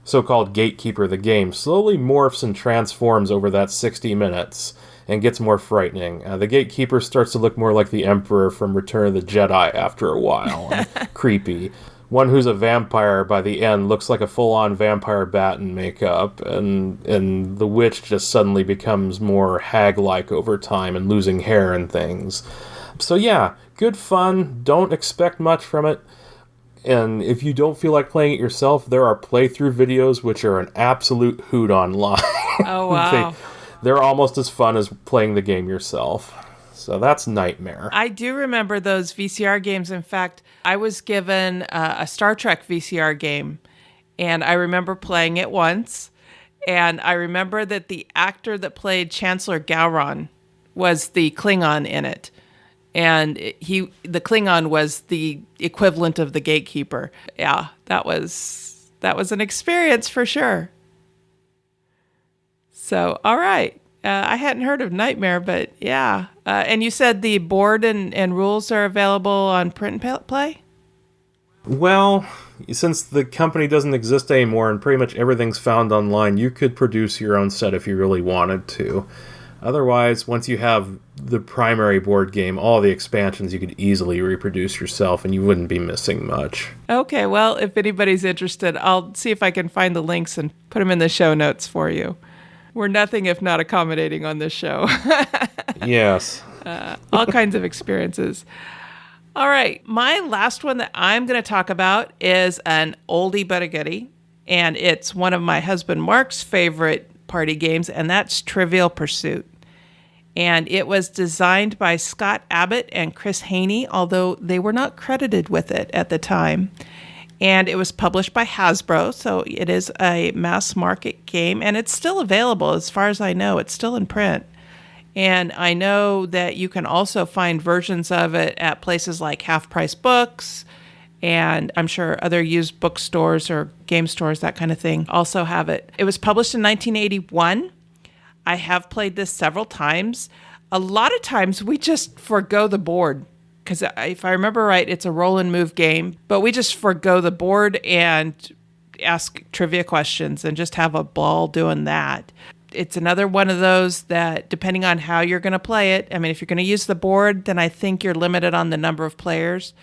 [SPEAKER 5] so-called gatekeeper of the game slowly morphs and transforms over that 60 minutes and gets more frightening. The gatekeeper starts to look more like the Emperor from Return of the Jedi after a while. And creepy. One who's a vampire by the end looks like a full-on vampire bat in makeup, and the witch just suddenly becomes more hag-like over time and losing hair and things. So yeah, good fun. Don't expect much from it. And if you don't feel like playing it yourself, there are playthrough videos which are an absolute hoot online.
[SPEAKER 1] Oh, wow.
[SPEAKER 5] They're almost as fun as playing the game yourself. So that's Nightmare.
[SPEAKER 1] I do remember those VCR games. In fact, I was given a Star Trek VCR game, and I remember playing it once. And I remember that the actor that played Chancellor Gowron was the Klingon in it. And the Klingon was the equivalent of the gatekeeper. Yeah, that was an experience for sure. So, all right. I hadn't heard of Nightmare, but yeah. And you said the board and rules are available on print and play?
[SPEAKER 5] Well, since the company doesn't exist anymore and pretty much everything's found online, you could produce your own set if you really wanted to. Otherwise, once you have the primary board game, all the expansions you could easily reproduce yourself and you wouldn't be missing much. Okay,
[SPEAKER 1] well, if anybody's interested, I'll see if I can find the links and put them in the show notes for you. We're nothing if not accommodating on this show.
[SPEAKER 5] Yes.
[SPEAKER 1] All kinds of experiences. All right, my last one that I'm going to talk about is an oldie but a goodie, and it's one of my husband Mark's favorite party games, and that's Trivial Pursuit. And it was designed by Scott Abbott and Chris Haney, although they were not credited with it at the time. And it was published by Hasbro, so it is a mass market game, and it's still available as far as I know. It's still in print. And I know that you can also find versions of it at places like Half Price Books, and I'm sure other used bookstores or game stores, that kind of thing, also have it. It was published in 1981. I have played this several times. A lot of times we just forgo the board because if I remember right, it's a roll and move game, but we just forgo the board and ask trivia questions and just have a ball doing that. It's another one of those that, depending on how you're going to play it, I mean, if you're going to use the board, then I think you're limited on the number of players.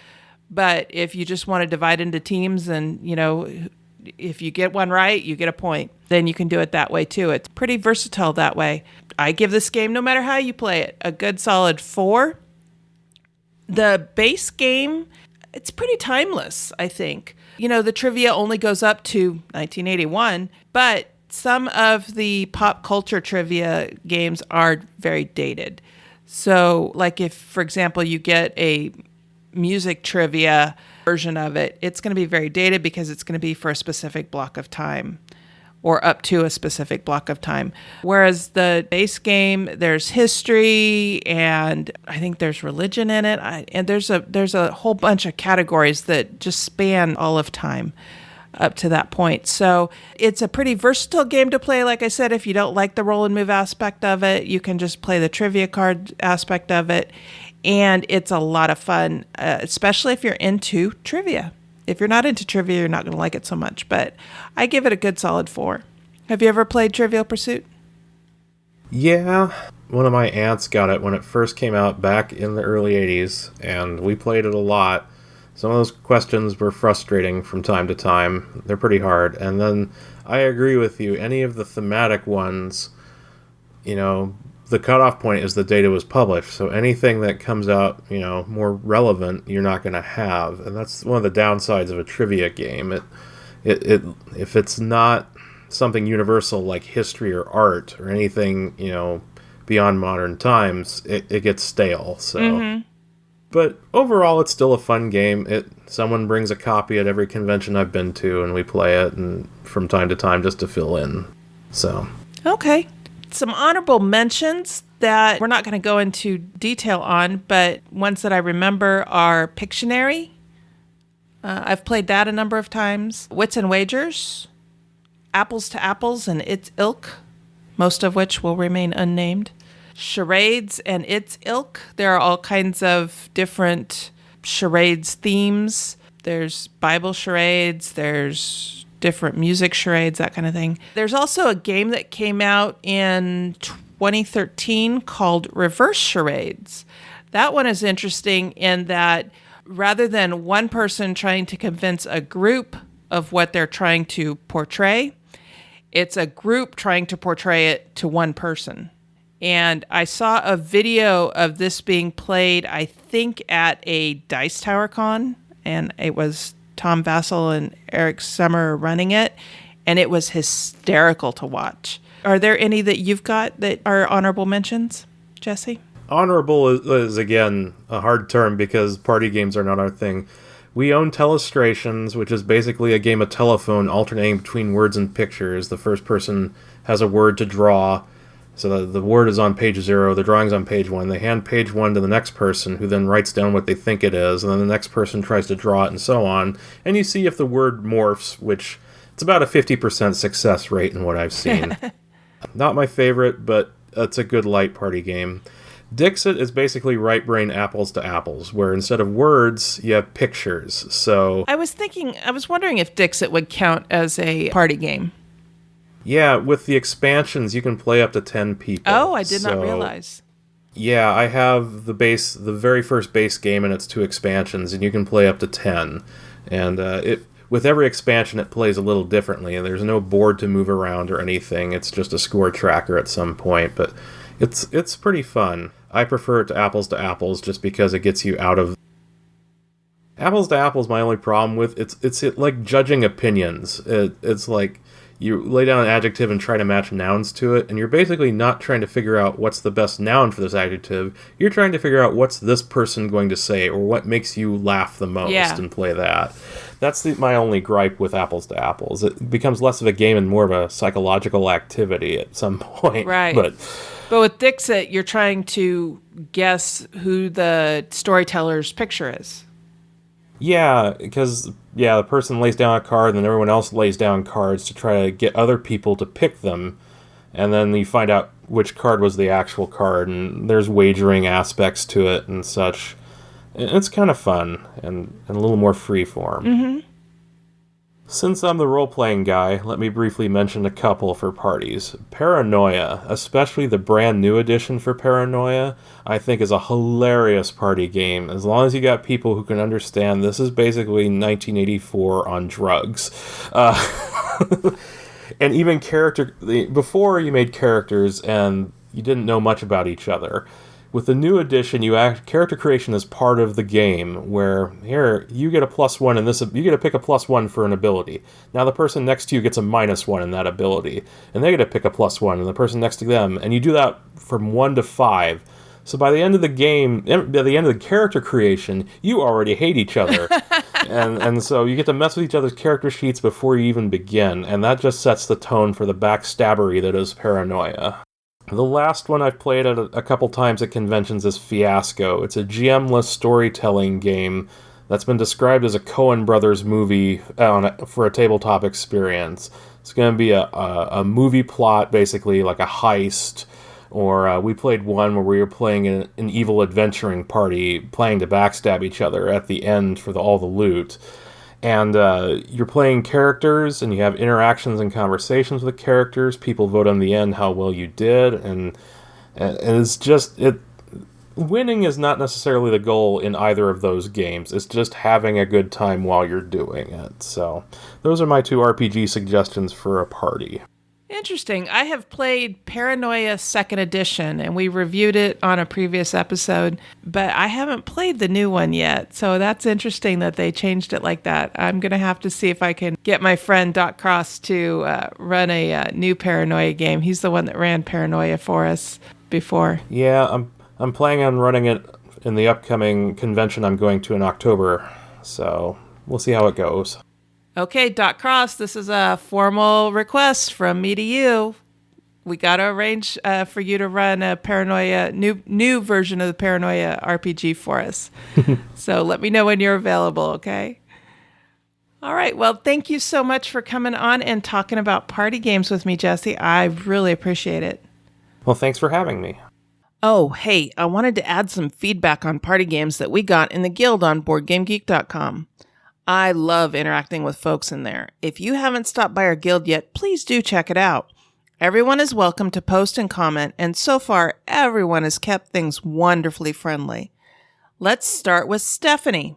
[SPEAKER 1] But if you just want to divide into teams and, if you get one right, you get a point, then you can do it that way too. It's pretty versatile that way. I give this game, no matter how you play it, a good solid 4. The base game, it's pretty timeless, I think. The trivia only goes up to 1981, but some of the pop culture trivia games are very dated. So, like if, for example, you get a music trivia version of it, it's going to be very dated because it's going to be for a specific block of time or up to a specific block of time. Whereas the base game, there's history and I think there's religion in it. And there's a whole bunch of categories that just span all of time up to that point. So it's a pretty versatile game to play. Like I said, if you don't like the roll and move aspect of it, you can just play the trivia card aspect of it. And it's a lot of fun, especially if you're into trivia. If you're not into trivia, you're not going to like it so much. But I give it a good solid 4. Have you ever played Trivial Pursuit?
[SPEAKER 5] Yeah. One of my aunts got it when it first came out back in the early 80s, and we played it a lot. Some of those questions were frustrating from time to time. They're pretty hard. And then I agree with you. Any of the thematic ones, the cutoff point is the date it was published. So anything that comes out, more relevant, you're not going to have. And that's one of the downsides of a trivia game. It if it's not something universal like history or art or anything, beyond modern times, it gets stale. So. Mm-hmm. But overall, it's still a fun game. Someone brings a copy at every convention I've been to, and we play it, and from time to time just to fill in. So.
[SPEAKER 1] Okay. Some honorable mentions that we're not going to go into detail on, but ones that I remember are Pictionary. I've played that a number of times. Wits and Wagers. Apples to Apples and Its Ilk, most of which will remain unnamed. Charades and its ilk. There are all kinds of different charades themes. There's Bible charades, there's different music charades, that kind of thing. There's also a game that came out in 2013 called Reverse Charades. That one is interesting in that rather than one person trying to convince a group of what they're trying to portray, it's a group trying to portray it to one person. And I saw a video of this being played, I think, at a Dice Tower Con, and it was Tom Vassell and Eric Summer running it, and it was hysterical to watch. Are there any that you've got that are honorable mentions, Jesse?
[SPEAKER 5] Honorable is again, a hard term because party games are not our thing. We own Telestrations, which is basically a game of telephone alternating between words and pictures. The first person has a word to draw. So the word is on page 0, the drawing's on page 1. They hand page 1 to the next person, who then writes down what they think it is, and then the next person tries to draw it, and so on. And you see if the word morphs, which it's about a 50% success rate in what I've seen. Not my favorite, but it's a good light party game. Dixit is basically right brain apples to apples, where instead of words, you have pictures. So
[SPEAKER 1] I was wondering if Dixit would count as a party game.
[SPEAKER 5] Yeah, with the expansions, you can play up to 10 people.
[SPEAKER 1] Oh, I did not realize.
[SPEAKER 5] Yeah, I have the very first base game, and it's 2 expansions, and you can play up to 10. And with every expansion, it plays a little differently, and there's no board to move around or anything. It's just a score tracker at some point, but it's pretty fun. I prefer it to Apples just because it gets you out of... Apples to Apples, my only problem with it's like judging opinions. It's like you lay down an adjective and try to match nouns to it, and you're basically not trying to figure out what's the best noun for this adjective. You're trying to figure out what's this person going to say, or what makes you laugh the most, and play that. That's my only gripe with Apples to Apples. It becomes less of a game and more of a psychological activity at some point.
[SPEAKER 1] Right. But with Dixit, you're trying to guess who the storyteller's picture is.
[SPEAKER 5] Yeah, because, the person lays down a card, and then everyone else lays down cards to try to get other people to pick them. And then you find out which card was the actual card, and there's wagering aspects to it and such. It's kind of fun and a little more freeform.
[SPEAKER 1] Mm-hmm.
[SPEAKER 5] Since I'm the role-playing guy, let me briefly mention a couple for parties. Paranoia, especially the brand new edition for Paranoia, I think is a hilarious party game, as long as you got people who can understand this is basically 1984 on drugs. And even before you made characters and you didn't know much about each other. With the new edition, character creation is part of the game, where here you get a +1 in this. You get to pick a +1 for an ability. Now the person next to you gets a -1 in that ability, and they get to pick a +1, and the person next to them, and you do that from 1 to 5. So by the end of the game, by the end of the character creation, you already hate each other, and so you get to mess with each other's character sheets before you even begin, and that just sets the tone for the backstabbery that is Paranoia. The last one I've played at a couple times at conventions is Fiasco. It's a GM-less storytelling game that's been described as a Coen Brothers movie for a tabletop experience. It's going to be a movie plot, basically, like a heist. Or we played one where we were playing an evil adventuring party, planning to backstab each other at the end for all the loot. And you're playing characters, and you have interactions and conversations with characters. People vote in the end how well you did, and it's just winning is not necessarily the goal in either of those games. It's just having a good time while you're doing it. So those are my 2 RPG suggestions for a party.
[SPEAKER 1] Interesting. I have played Paranoia 2nd Edition, and we reviewed it on a previous episode, but I haven't played the new one yet. So that's interesting that they changed it like that. I'm going to have to see if I can get my friend Doc Cross to run a new Paranoia game. He's the one that ran Paranoia for us before.
[SPEAKER 5] Yeah, I'm planning on running it in the upcoming convention I'm going to in October. So we'll see how it goes.
[SPEAKER 1] Okay, Doc Cross, this is a formal request from me to you. We got to arrange for you to run a Paranoia, new version of the Paranoia RPG for us. So let me know when you're available, okay? All right, well, thank you so much for coming on and talking about party games with me, Jesse. I really appreciate it.
[SPEAKER 5] Well, thanks for having me.
[SPEAKER 1] Oh, hey, I wanted to add some feedback on party games that we got in the guild on BoardGameGeek.com. I love interacting with folks in there. If you haven't stopped by our guild yet, please do check it out. Everyone is welcome to post and comment, and so far, everyone has kept things wonderfully friendly. Let's start with Stephanie,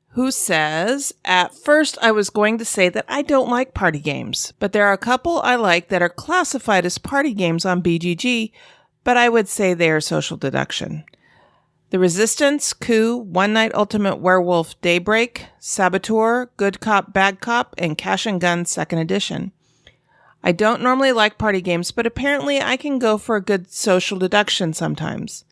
[SPEAKER 1] who says, "At first, I was going to say that I don't like party games, but there are a couple I like that are classified as party games on BGG, but I would say they are social deduction. The Resistance, Coup, One Night Ultimate Werewolf Daybreak, Saboteur, Good Cop, Bad Cop, and Cash and Gun 2nd Edition. I don't normally like party games, but apparently I can go for a good social deduction sometimes.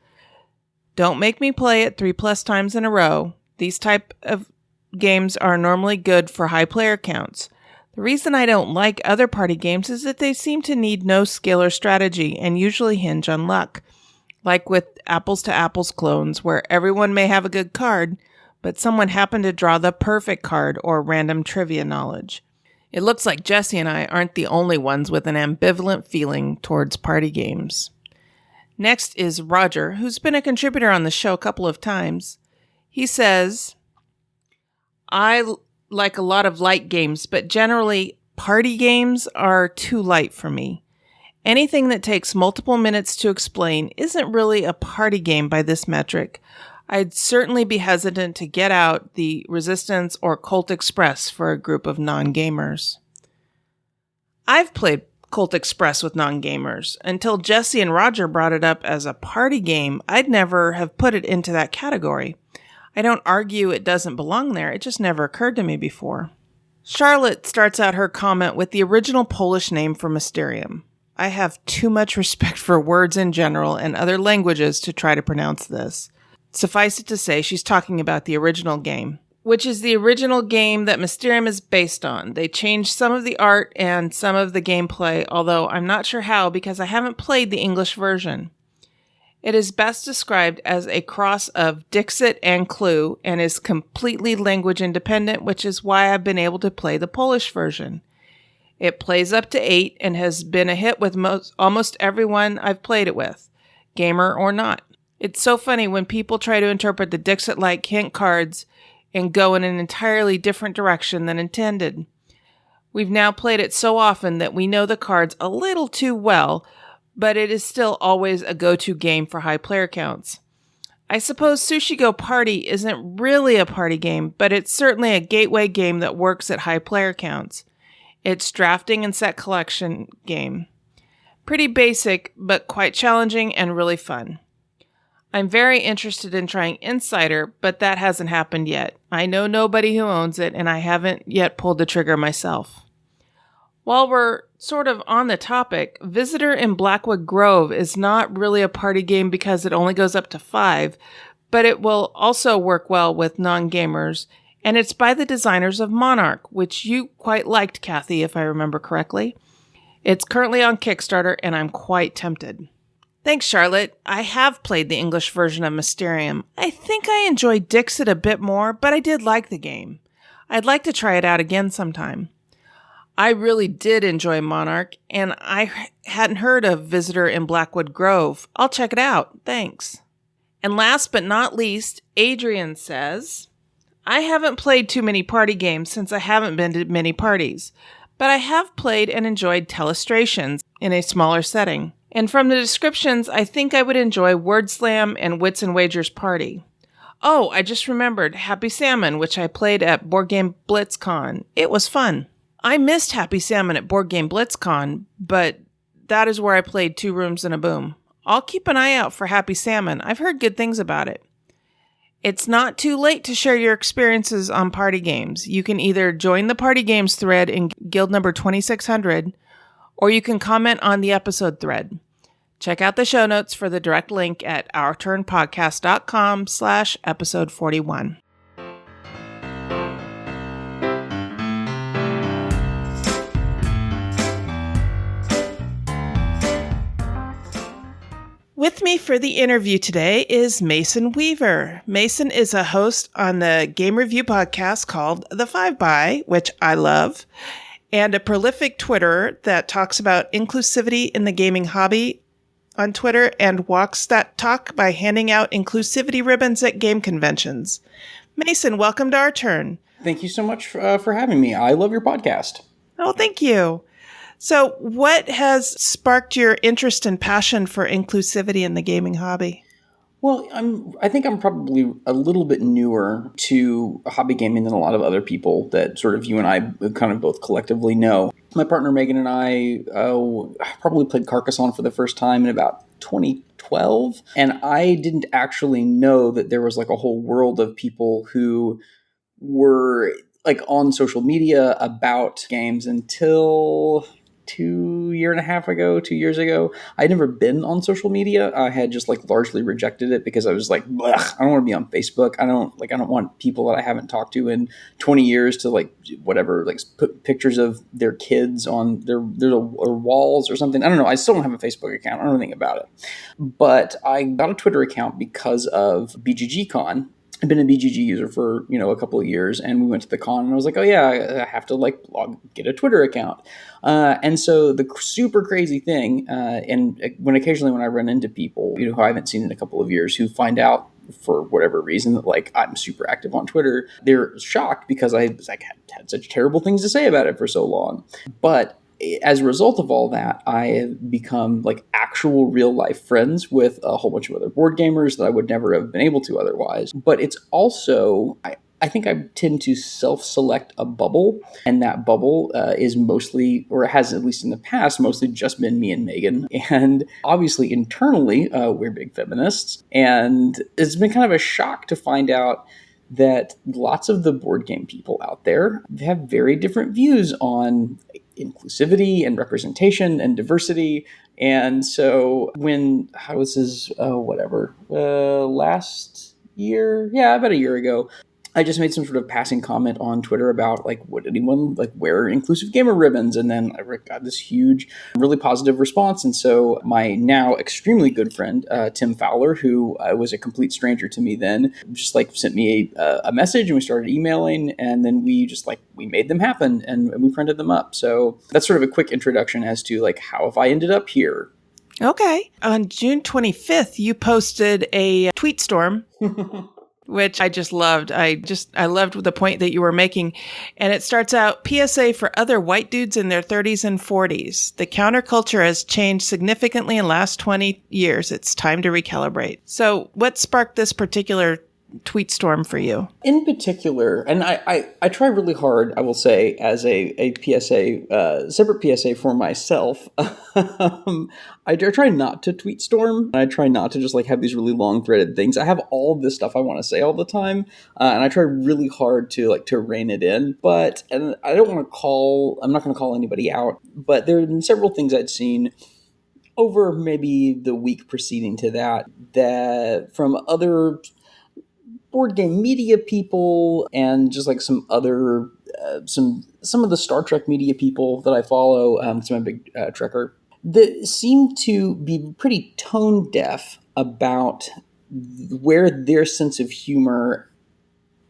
[SPEAKER 1] Don't make me play it 3+ times in a row. These type of games are normally good for high player counts. The reason I don't like other party games is that they seem to need no skill or strategy and usually hinge on luck. Like with Apples to Apples clones, where everyone may have a good card, but someone happened to draw the perfect card or random trivia knowledge. It looks like Jesse and I aren't the only ones with an ambivalent feeling towards party games." Next is Roger, who's been a contributor on the show a couple of times. He says, "I like a lot of light games, but generally party games are too light for me. Anything that takes multiple minutes to explain isn't really a party game by this metric. I'd certainly be hesitant to get out the Resistance or Colt Express for a group of non-gamers." I've played Colt Express with non-gamers. Until Jesse and Roger brought it up as a party game, I'd never have put it into that category. I don't argue it doesn't belong there, it just never occurred to me before. Charlotte starts out her comment with the original Polish name for Mysterium. I have too much respect for words in general and other languages to try to pronounce this. Suffice it to say, she's talking about the original game, which is the original game that Mysterium is based on. They changed some of the art and some of the gameplay, although I'm not sure how because I haven't played the English version. It is best described as a cross of Dixit and Clue and is completely language independent, which is why I've been able to play the Polish version. It plays up to 8 and has been a hit with almost everyone I've played it with, gamer or not. It's so funny when people try to interpret the Dixit-like hint cards and go in an entirely different direction than intended. We've now played it so often that we know the cards a little too well, but it is still always a go-to game for high player counts. I suppose Sushi Go Party isn't really a party game, but it's certainly a gateway game that works at high player counts. It's drafting and set collection game. Pretty basic, but quite challenging and really fun. I'm very interested in trying Insider, but that hasn't happened yet. I know nobody who owns it, and I haven't yet pulled the trigger myself. While we're sort of on the topic, Visitor in Blackwood Grove is not really a party game because it only goes up to 5, but it will also work well with non-gamers, and it's by the designers of Monarch, which you quite liked, Cathy, if I remember correctly. It's currently on Kickstarter, and I'm quite tempted. Thanks, Charlotte. I have played the English version of Mysterium. I think I enjoyed Dixit a bit more, but I did like the game. I'd like to try it out again sometime. I really did enjoy Monarch, and I hadn't heard of Visitor in Blackwood Grove. I'll check it out. Thanks. And last but not least, Adrian says, I haven't played too many party games since I haven't been to many parties, but I have played and enjoyed Telestrations in a smaller setting. And from the descriptions, I think I would enjoy Word Slam and Wits and Wagers Party. Oh, I just remembered Happy Salmon, which I played at Board Game BlitzCon. It was fun. I missed Happy Salmon at Board Game BlitzCon, but that is where I played Two Rooms and a Boom. I'll keep an eye out for Happy Salmon. I've heard good things about it. It's not too late to share your experiences on party games. You can either join the party games thread in guild number 2600, or you can comment on the episode thread. Check out the show notes for the direct link at ourturnpodcast.com/episode 41. With me for the interview today is Mason Weaver. Mason is a host on the game review podcast called The Five By, which I love, and a prolific Twitterer that talks about inclusivity in the gaming hobby on Twitter and walks that talk by handing out inclusivity ribbons at game conventions. Mason, welcome to Our Turn.
[SPEAKER 6] Thank you so much for having me. I love your podcast.
[SPEAKER 1] Oh, thank you. So what has sparked your interest and passion for inclusivity in the gaming hobby?
[SPEAKER 6] Well, I think I'm probably a little bit newer to hobby gaming than a lot of other people that sort of you and I kind of both collectively know. My partner Megan and I probably played Carcassonne for the first time in about 2012. And I didn't actually know that there was like a whole world of people who were like on social media about games until 2 years ago. I'd never been on social media. I had just like largely rejected it because I was like, I don't want to be on Facebook. I don't want people that I haven't talked to in 20 years to like whatever, like put pictures of their kids on their walls or something. I don't know. I still don't have a Facebook account. I don't know anything about it. But I got a Twitter account because of BGG Con. I've been a BGG user for, a couple of years, and we went to the con, and I was like, oh yeah, I have to get a Twitter account. And so the super crazy thing, and when occasionally when I run into people, who I haven't seen in a couple of years, who find out for whatever reason that like I'm super active on Twitter, they're shocked because I had such terrible things to say about it for so long. But as a result of all that, I have become like actual real life friends with a whole bunch of other board gamers that I would never have been able to otherwise. But it's also, I think I tend to self-select a bubble, and that bubble is mostly, or has at least in the past, mostly just been me and Megan. And obviously internally, we're big feminists. And it's been kind of a shock to find out that lots of the board game people out there have very different views on inclusivity and representation and diversity. And so when I was last year, about a year ago, I just made some sort of passing comment on Twitter about would anyone wear inclusive gamer ribbons, and then I got this huge, really positive response. And so my now extremely good friend Tim Fowler, who was a complete stranger to me then, just sent me a message, and we started emailing, and then we made them happen, and we printed them up. So that's sort of a quick introduction as to how have I ended up here.
[SPEAKER 1] Okay. On June 25th, you posted a tweet storm. Which I just loved. I loved the point that you were making. And it starts out, PSA for other white dudes in their 30s and 40s. The counterculture has changed significantly in the last 20 years. It's time to recalibrate. So what sparked this particular tweet storm for you?
[SPEAKER 6] In particular, and I try really hard, I will say, as a PSA, separate PSA for myself, I try not to tweet storm. I try not to just have these really long threaded things. I have all this stuff I want to say all the time, and I try really hard to rein it in. And I don't want to I'm not going to call anybody out, but there have been several things I'd seen over maybe the week preceding to that from other board game media people, and just some other some of the Star Trek media people that I follow, because I'm a big Trekker, that seem to be pretty tone deaf about where their sense of humor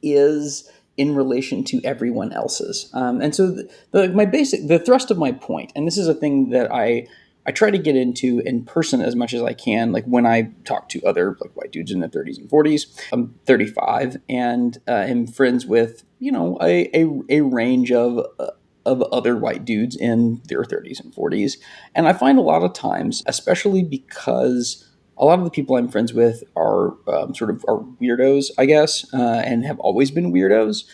[SPEAKER 6] is in relation to everyone else's. And so the thrust of my point, and this is a thing that I try to get into in person as much as I can, when I talk to other white dudes in their 30s and 40s. I'm 35 and am friends with a range of other white dudes in their 30s and 40s. And I find a lot of times, especially because a lot of the people I'm friends with are are weirdos, I guess, and have always been weirdos,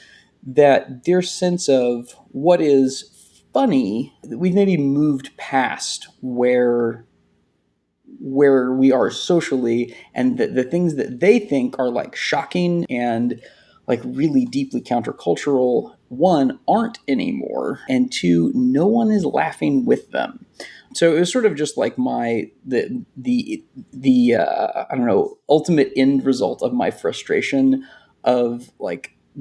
[SPEAKER 6] that their sense of what is funny, we've maybe moved past where we are socially, and the things that they think are shocking and really deeply countercultural, one, aren't anymore, and two, no one is laughing with them. So it was sort of just the I don't know, ultimate end result of my frustration of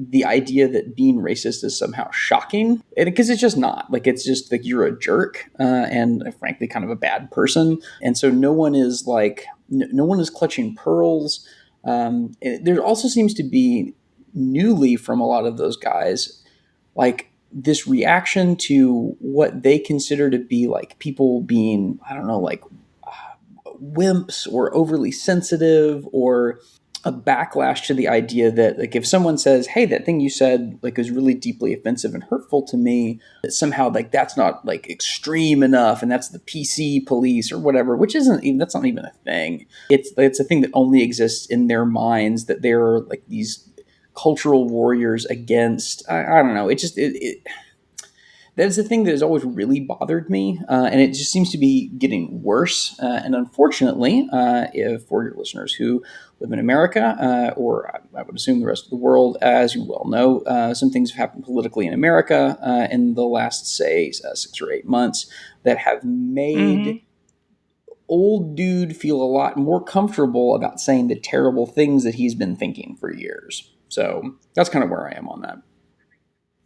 [SPEAKER 6] the idea that being racist is somehow shocking, because it's just not. It's just you're a jerk, and frankly kind of a bad person, and so no one is no one is clutching pearls. There also seems to be newly from a lot of those guys this reaction to what they consider to be people being, I don't know, wimps or overly sensitive, or a backlash to the idea that if someone says, hey, that thing you said is really deeply offensive and hurtful to me, that somehow that's not extreme enough, and that's the PC police or whatever, which that's not even a thing. It's a thing that only exists in their minds, that they're these cultural warriors against, I don't know, that's the thing that has always really bothered me, and it just seems to be getting worse. And unfortunately, for your listeners who live in America, or I would assume the rest of the world, as you well know, some things have happened politically in America in the last, say, 6 or 8 months that have made old dude feel a lot more comfortable about saying the terrible things that he's been thinking for years. So that's kind of where I am on that.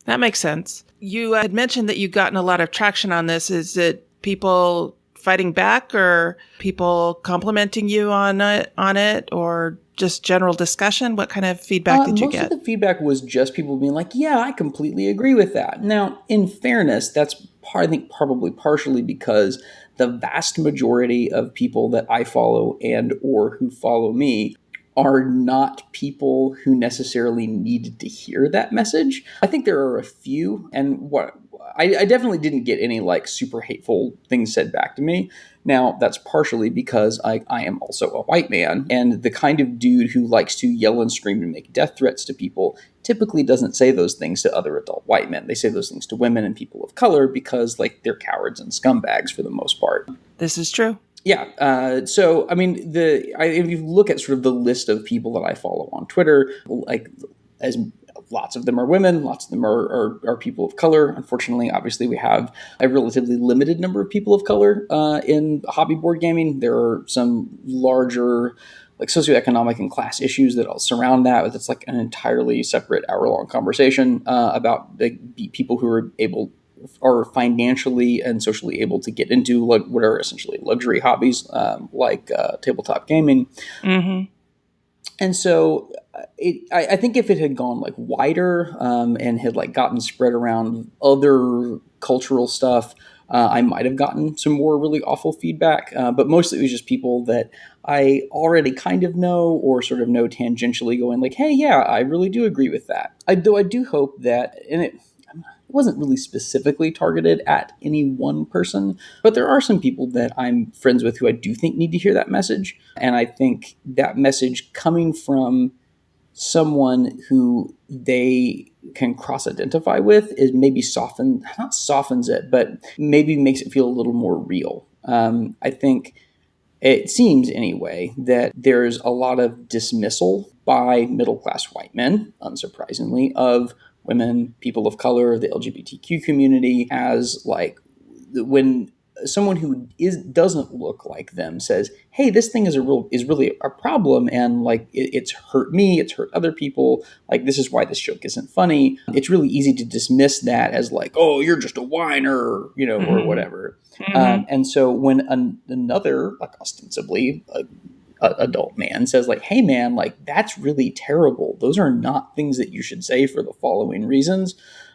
[SPEAKER 1] That makes sense. You had mentioned that you've gotten a lot of traction on this. Is it people fighting back, or people complimenting you on it, or just general discussion? What kind of feedback did you get?
[SPEAKER 6] Most of the feedback was just people being yeah, I completely agree with that. Now, in fairness, that's I think probably partially because the vast majority of people that I follow and or who follow me are not people who necessarily needed to hear that message. I think there are a few, and I definitely didn't get any super hateful things said back to me. Now, that's partially because I am also a white man, and the kind of dude who likes to yell and scream and make death threats to people typically doesn't say those things to other adult white men. They say those things to women and people of color because they're cowards and scumbags for the most part.
[SPEAKER 1] This is true.
[SPEAKER 6] Yeah. So, I mean, if you look at sort of the list of people that I follow on Twitter, as lots of them are women, lots of them are people of color. Unfortunately, obviously, we have a relatively limited number of people of color in hobby board gaming. There are some larger like socioeconomic and class issues that all surround that. It's like an entirely separate hour-long conversation about the people who are financially and socially able to get into what are essentially luxury hobbies like tabletop gaming.
[SPEAKER 1] Mm-hmm.
[SPEAKER 6] And so I think if it had gone like wider and had like gotten spread around other cultural stuff, I might have gotten some more really awful feedback. But mostly it was just people that I already kind of know or sort of know tangentially going like, hey, yeah, I really do agree with that. Though I do hope that, and it wasn't really specifically targeted at any one person, but there are some people that I'm friends with who I do think need to hear that message. And I think that message coming from someone who they can cross-identify with is maybe not softens it, but maybe makes it feel a little more real. I think it seems anyway that there's a lot of dismissal by middle-class white men, unsurprisingly, of women, people of color, the LGBTQ community as like when someone who doesn't look like them says, "Hey, this thing is really a problem, and like it's hurt me, it's hurt other people. Like this is why this joke isn't funny." It's really easy to dismiss that as like, "Oh, you're just a whiner," or whatever.
[SPEAKER 1] Mm-hmm.
[SPEAKER 6] And so when another, like ostensibly adult man says like, "Hey man, like that's really terrible. Those are not things that you should say for the following reasons."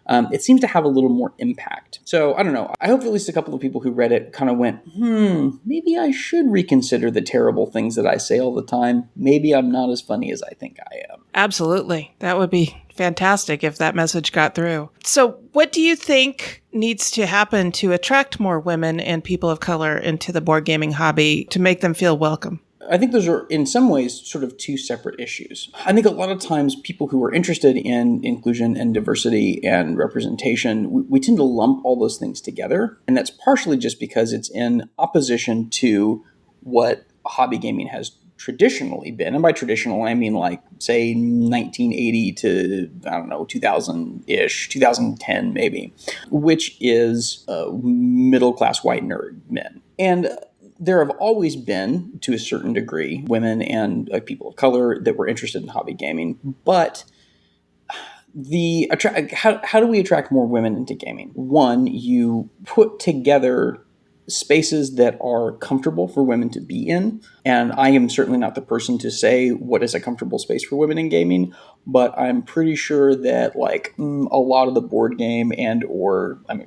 [SPEAKER 6] It seems to have a little more impact. So I don't know. I hope at least a couple of people who read it kind of went, maybe I should reconsider the terrible things that I say all the time. Maybe I'm not as funny as I think I am.
[SPEAKER 1] Absolutely. That would be fantastic if that message got through. So what do you think needs to happen to attract more women and people of color into the board gaming hobby to make them feel welcome?
[SPEAKER 6] I think those are, in some ways, sort of two separate issues. I think a lot of times people who are interested in inclusion and diversity and representation, we tend to lump all those things together. And that's partially just because it's in opposition to what hobby gaming has traditionally been. And by traditional, I mean like, say, 1980 to, 2000-ish, 2010 maybe, which is middle-class white nerd men. And there have always been, to a certain degree, women and people of color that were interested in hobby gaming. But how do we attract more women into gaming? One, you put together spaces that are comfortable for women to be in. And I am certainly not the person to say what is a comfortable space for women in gaming, but I'm pretty sure that a lot of the board game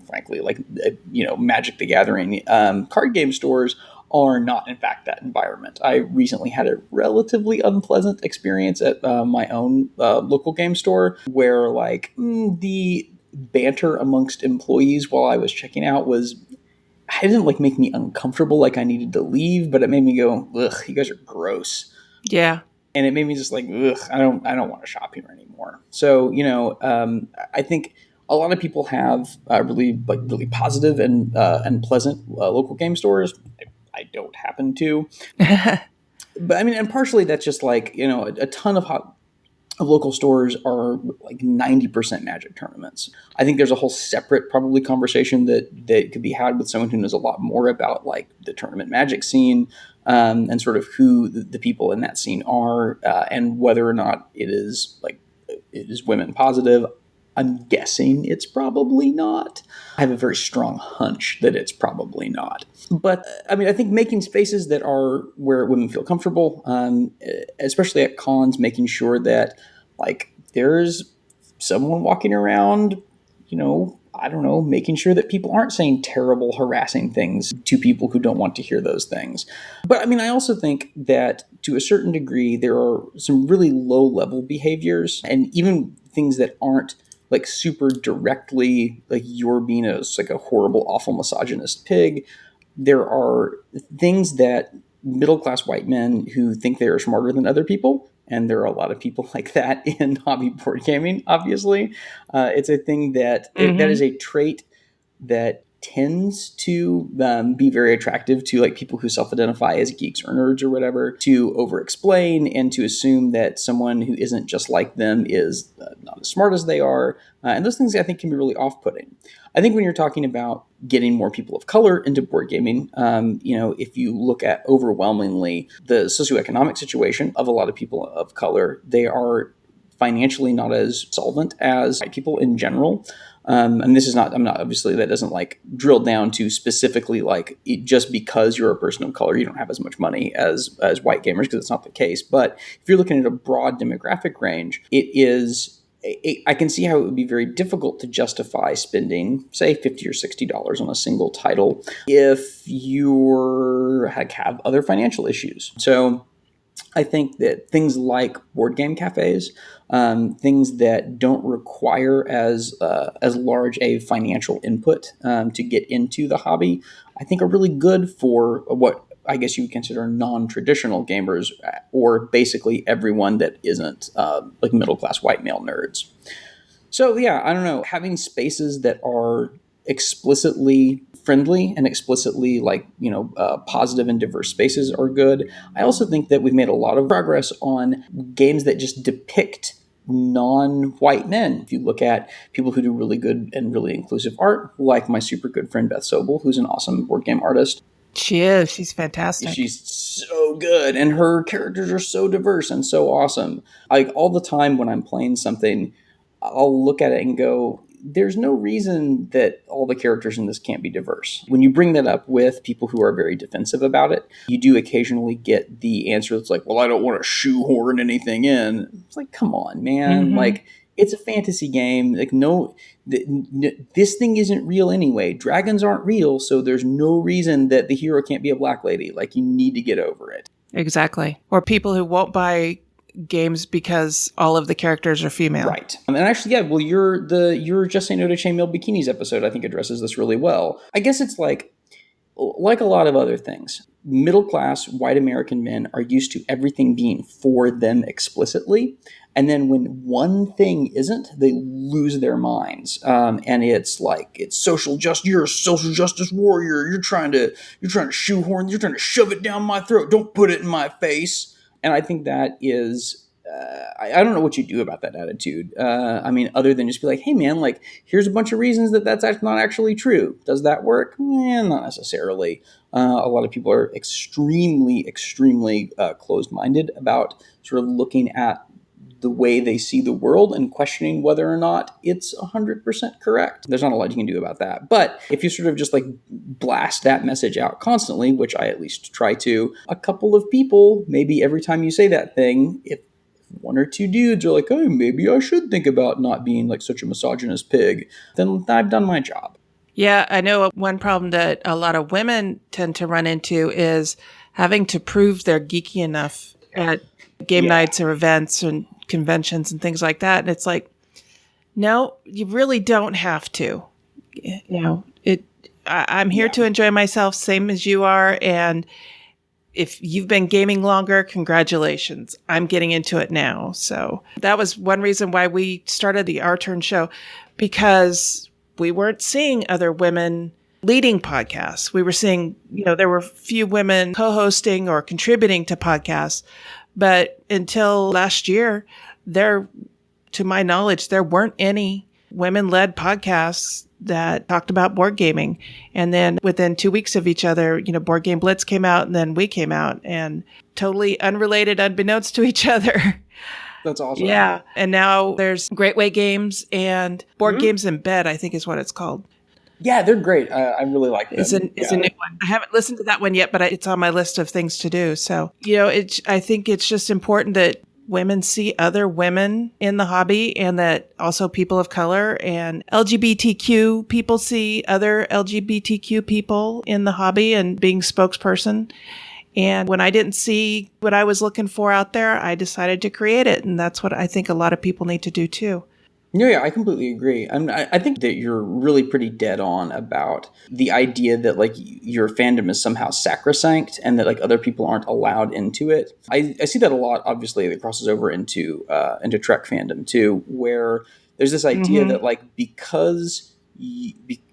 [SPEAKER 6] frankly, Magic the Gathering card game stores are not, in fact, that environment. I recently had a relatively unpleasant experience at my own local game store where the banter amongst employees while I was checking out it didn't make me uncomfortable, like I needed to leave, but it made me go, ugh, you guys are gross.
[SPEAKER 1] Yeah.
[SPEAKER 6] And it made me just ugh, I don't want to shop here anymore. So, I think a lot of people have really positive and pleasant local game stores. I don't happen to. But I mean, and partially that's just a ton of local stores are 90% Magic tournaments. I think there's a whole separate probably conversation that could be had with someone who knows a lot more about the tournament Magic scene and sort of who the people in that scene are and whether or not it is women positive. I'm guessing it's probably not. I have a very strong hunch that it's probably not. But I mean, I think making spaces that are where women feel comfortable, especially at cons, making sure that there's someone walking around, making sure that people aren't saying terrible, harassing things to people who don't want to hear those things. But I mean, I also think that to a certain degree, there are some really low level behaviors and even things that aren't super directly you're being a horrible, awful, misogynist pig. There are things that middle-class white men who think they are smarter than other people, and there are a lot of people like that in hobby board gaming, obviously. It's a thing that that is a trait that tends to be very attractive to like people who self-identify as geeks or nerds or whatever, to over-explain and to assume that someone who isn't just like them is not as smart as they are. And those things I think can be really off-putting. I think when you're talking about getting more people of color into board gaming, if you look at overwhelmingly the socioeconomic situation of a lot of people of color, they are financially not as solvent as white people in general. And this is not, I'm not, obviously that doesn't like drill down to specifically like just because you're a person of color, you don't have as much money as white gamers, because it's not the case. But if you're looking at a broad demographic range, I can see how it would be very difficult to justify spending, say, $50 or $60 on a single title if you have other financial issues. So I think that things like board game cafes, things that don't require as large a financial input to get into the hobby, I think are really good for what I guess you would consider non-traditional gamers, or basically everyone that isn't like middle-class white male nerds. So yeah, I don't know, having spaces that are explicitly friendly and explicitly positive and diverse spaces are good. I also think that we've made a lot of progress on games that just depict non-white men. If you look at people who do really good and really inclusive art, like my super good friend Beth Sobel, who's an awesome board game artist.
[SPEAKER 1] She is. She's fantastic.
[SPEAKER 6] She's so good, and her characters are so diverse and so awesome. Like all the time when I'm playing something, I'll look at it and go, there's no reason that all the characters in this can't be diverse. When you bring that up with people who are very defensive about it, you do occasionally get the answer that's like, well, I don't want to shoehorn anything in. It's like, come on, man. Mm-hmm. Like, it's a fantasy game. Like, this thing isn't real anyway. Dragons aren't real, so there's no reason that the hero can't be a black lady. Like, you need to get over it.
[SPEAKER 1] Exactly. Or people who won't buy games because all of the characters are female.
[SPEAKER 6] Right. And actually, yeah, well, your Just Say No to Chainmail Bikinis episode, I think, addresses this really well. I guess it's like a lot of other things. Middle-class white American men are used to everything being for them explicitly. And then when one thing isn't, they lose their minds. And it's like, it's social justice. You're a social justice warrior. You're trying to shoehorn. You're trying to shove it down my throat. Don't put it in my face. And I think that is, I don't know what you do about that attitude. Other than just be like, hey, man, like, here's a bunch of reasons that's not actually true. Does that work? Not necessarily. A lot of people are extremely, extremely closed-minded about sort of looking at the way they see the world and questioning whether or not it's 100% correct. There's not a lot you can do about that. But if you sort of just like blast that message out constantly, which I at least try to, a couple of people, maybe every time you say that thing, if one or two dudes are like, oh, maybe I should think about not being like such a misogynist pig, then I've done my job.
[SPEAKER 1] Yeah, I know one problem that a lot of women tend to run into is having to prove they're geeky enough at game nights or events and conventions and things like that. And it's like, no, you really don't have to. I'm here to enjoy myself, same as you are. And if you've been gaming longer, congratulations. I'm getting into it now. So that was one reason why we started the Our Turn show, because we weren't seeing other women leading podcasts. We were seeing, there were few women co-hosting or contributing to podcasts. But until last year, to my knowledge, there weren't any women-led podcasts that talked about board gaming. And then within 2 weeks of each other, Board Game Blitz came out, and then we came out, and totally unrelated, unbeknownst to each other.
[SPEAKER 6] That's awesome.
[SPEAKER 1] Yeah. And now there's Great Way Games and Board Games in Bed, I think is what it's called.
[SPEAKER 6] Yeah, they're great. I really like them.
[SPEAKER 1] It's a new one. I haven't listened to that one yet, but it's on my list of things to do. So, I think it's just important that women see other women in the hobby, and that also people of color and LGBTQ people see other LGBTQ people in the hobby and being spokesperson. And when I didn't see what I was looking for out there, I decided to create it. And that's what I think a lot of people need to do too.
[SPEAKER 6] Yeah, I completely agree. I think that you're really pretty dead on about the idea that like your fandom is somehow sacrosanct and that like other people aren't allowed into it. I see that a lot. Obviously, it crosses over into Trek fandom too, where there's this idea that like because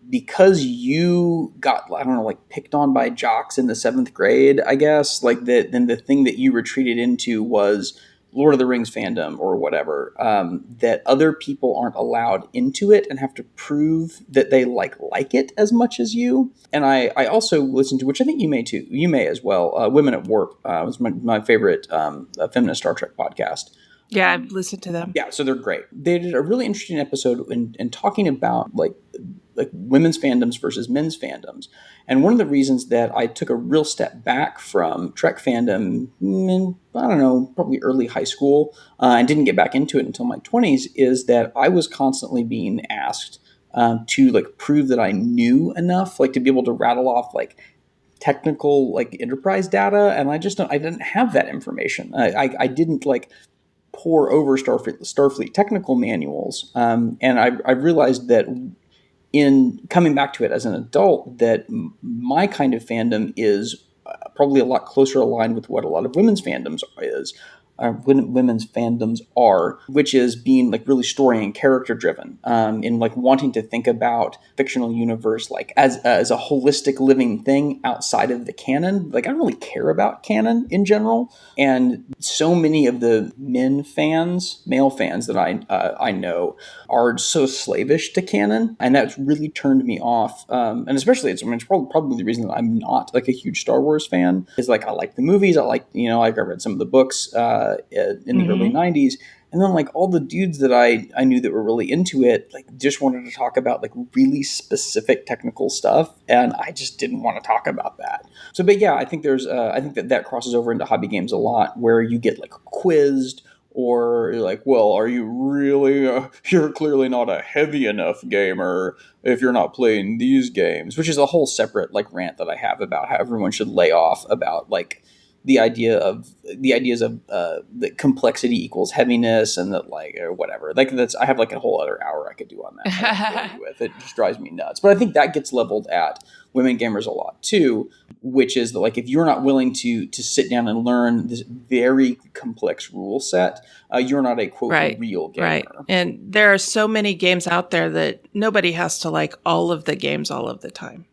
[SPEAKER 6] because you got, I don't know, like picked on by jocks in the 7th grade, I guess, like that, then the thing that you retreated into was Lord of the Rings fandom or whatever, that other people aren't allowed into it and have to prove that they like it as much as you. And I also listened to, which I think you may too, you may as well, Women at Warp was my favorite feminist Star Trek podcast.
[SPEAKER 1] Yeah, I've listened to them.
[SPEAKER 6] Yeah, so they're great. They did a really interesting episode in talking about like women's fandoms versus men's fandoms. And one of the reasons that I took a real step back from Trek fandom in, I don't know, probably early high school, and didn't get back into it until my 20s is that I was constantly being asked to like prove that I knew enough, like to be able to rattle off like technical like enterprise data. And I didn't have that information. I didn't like pour over Starfleet technical manuals. And I realized that in coming back to it as an adult, that my kind of fandom is probably a lot closer aligned with what a lot of women's fandoms is. Women's fandoms are, which is being like really story and character driven, in like wanting to think about fictional universe like as a holistic living thing outside of the canon. Like I don't really care about canon in general, and so many of the male fans that I know are so slavish to canon, and that's really turned me off. And especially it's probably the reason that I'm not like a huge Star Wars fan is like I like the movies, like I read some of the books. In the early 90s, and then like all the dudes that I knew that were really into it like just wanted to talk about like really specific technical stuff, and I just didn't want to talk about that. So but yeah, I think that crosses over into hobby games a lot, where you get like quizzed, or you're like, well, are you really you're clearly not a heavy enough gamer if you're not playing these games, which is a whole separate like rant that I have about how everyone should lay off about like the ideas of that complexity equals heaviness, and that like or whatever. Like I have like a whole other hour I could do on that. With it just drives me nuts. But I think that gets leveled at women gamers a lot too, which is that like if you're not willing to sit down and learn this very complex rule set, you're not a quote real gamer.
[SPEAKER 1] Right. And there are so many games out there that nobody has to like all of the games all of the time.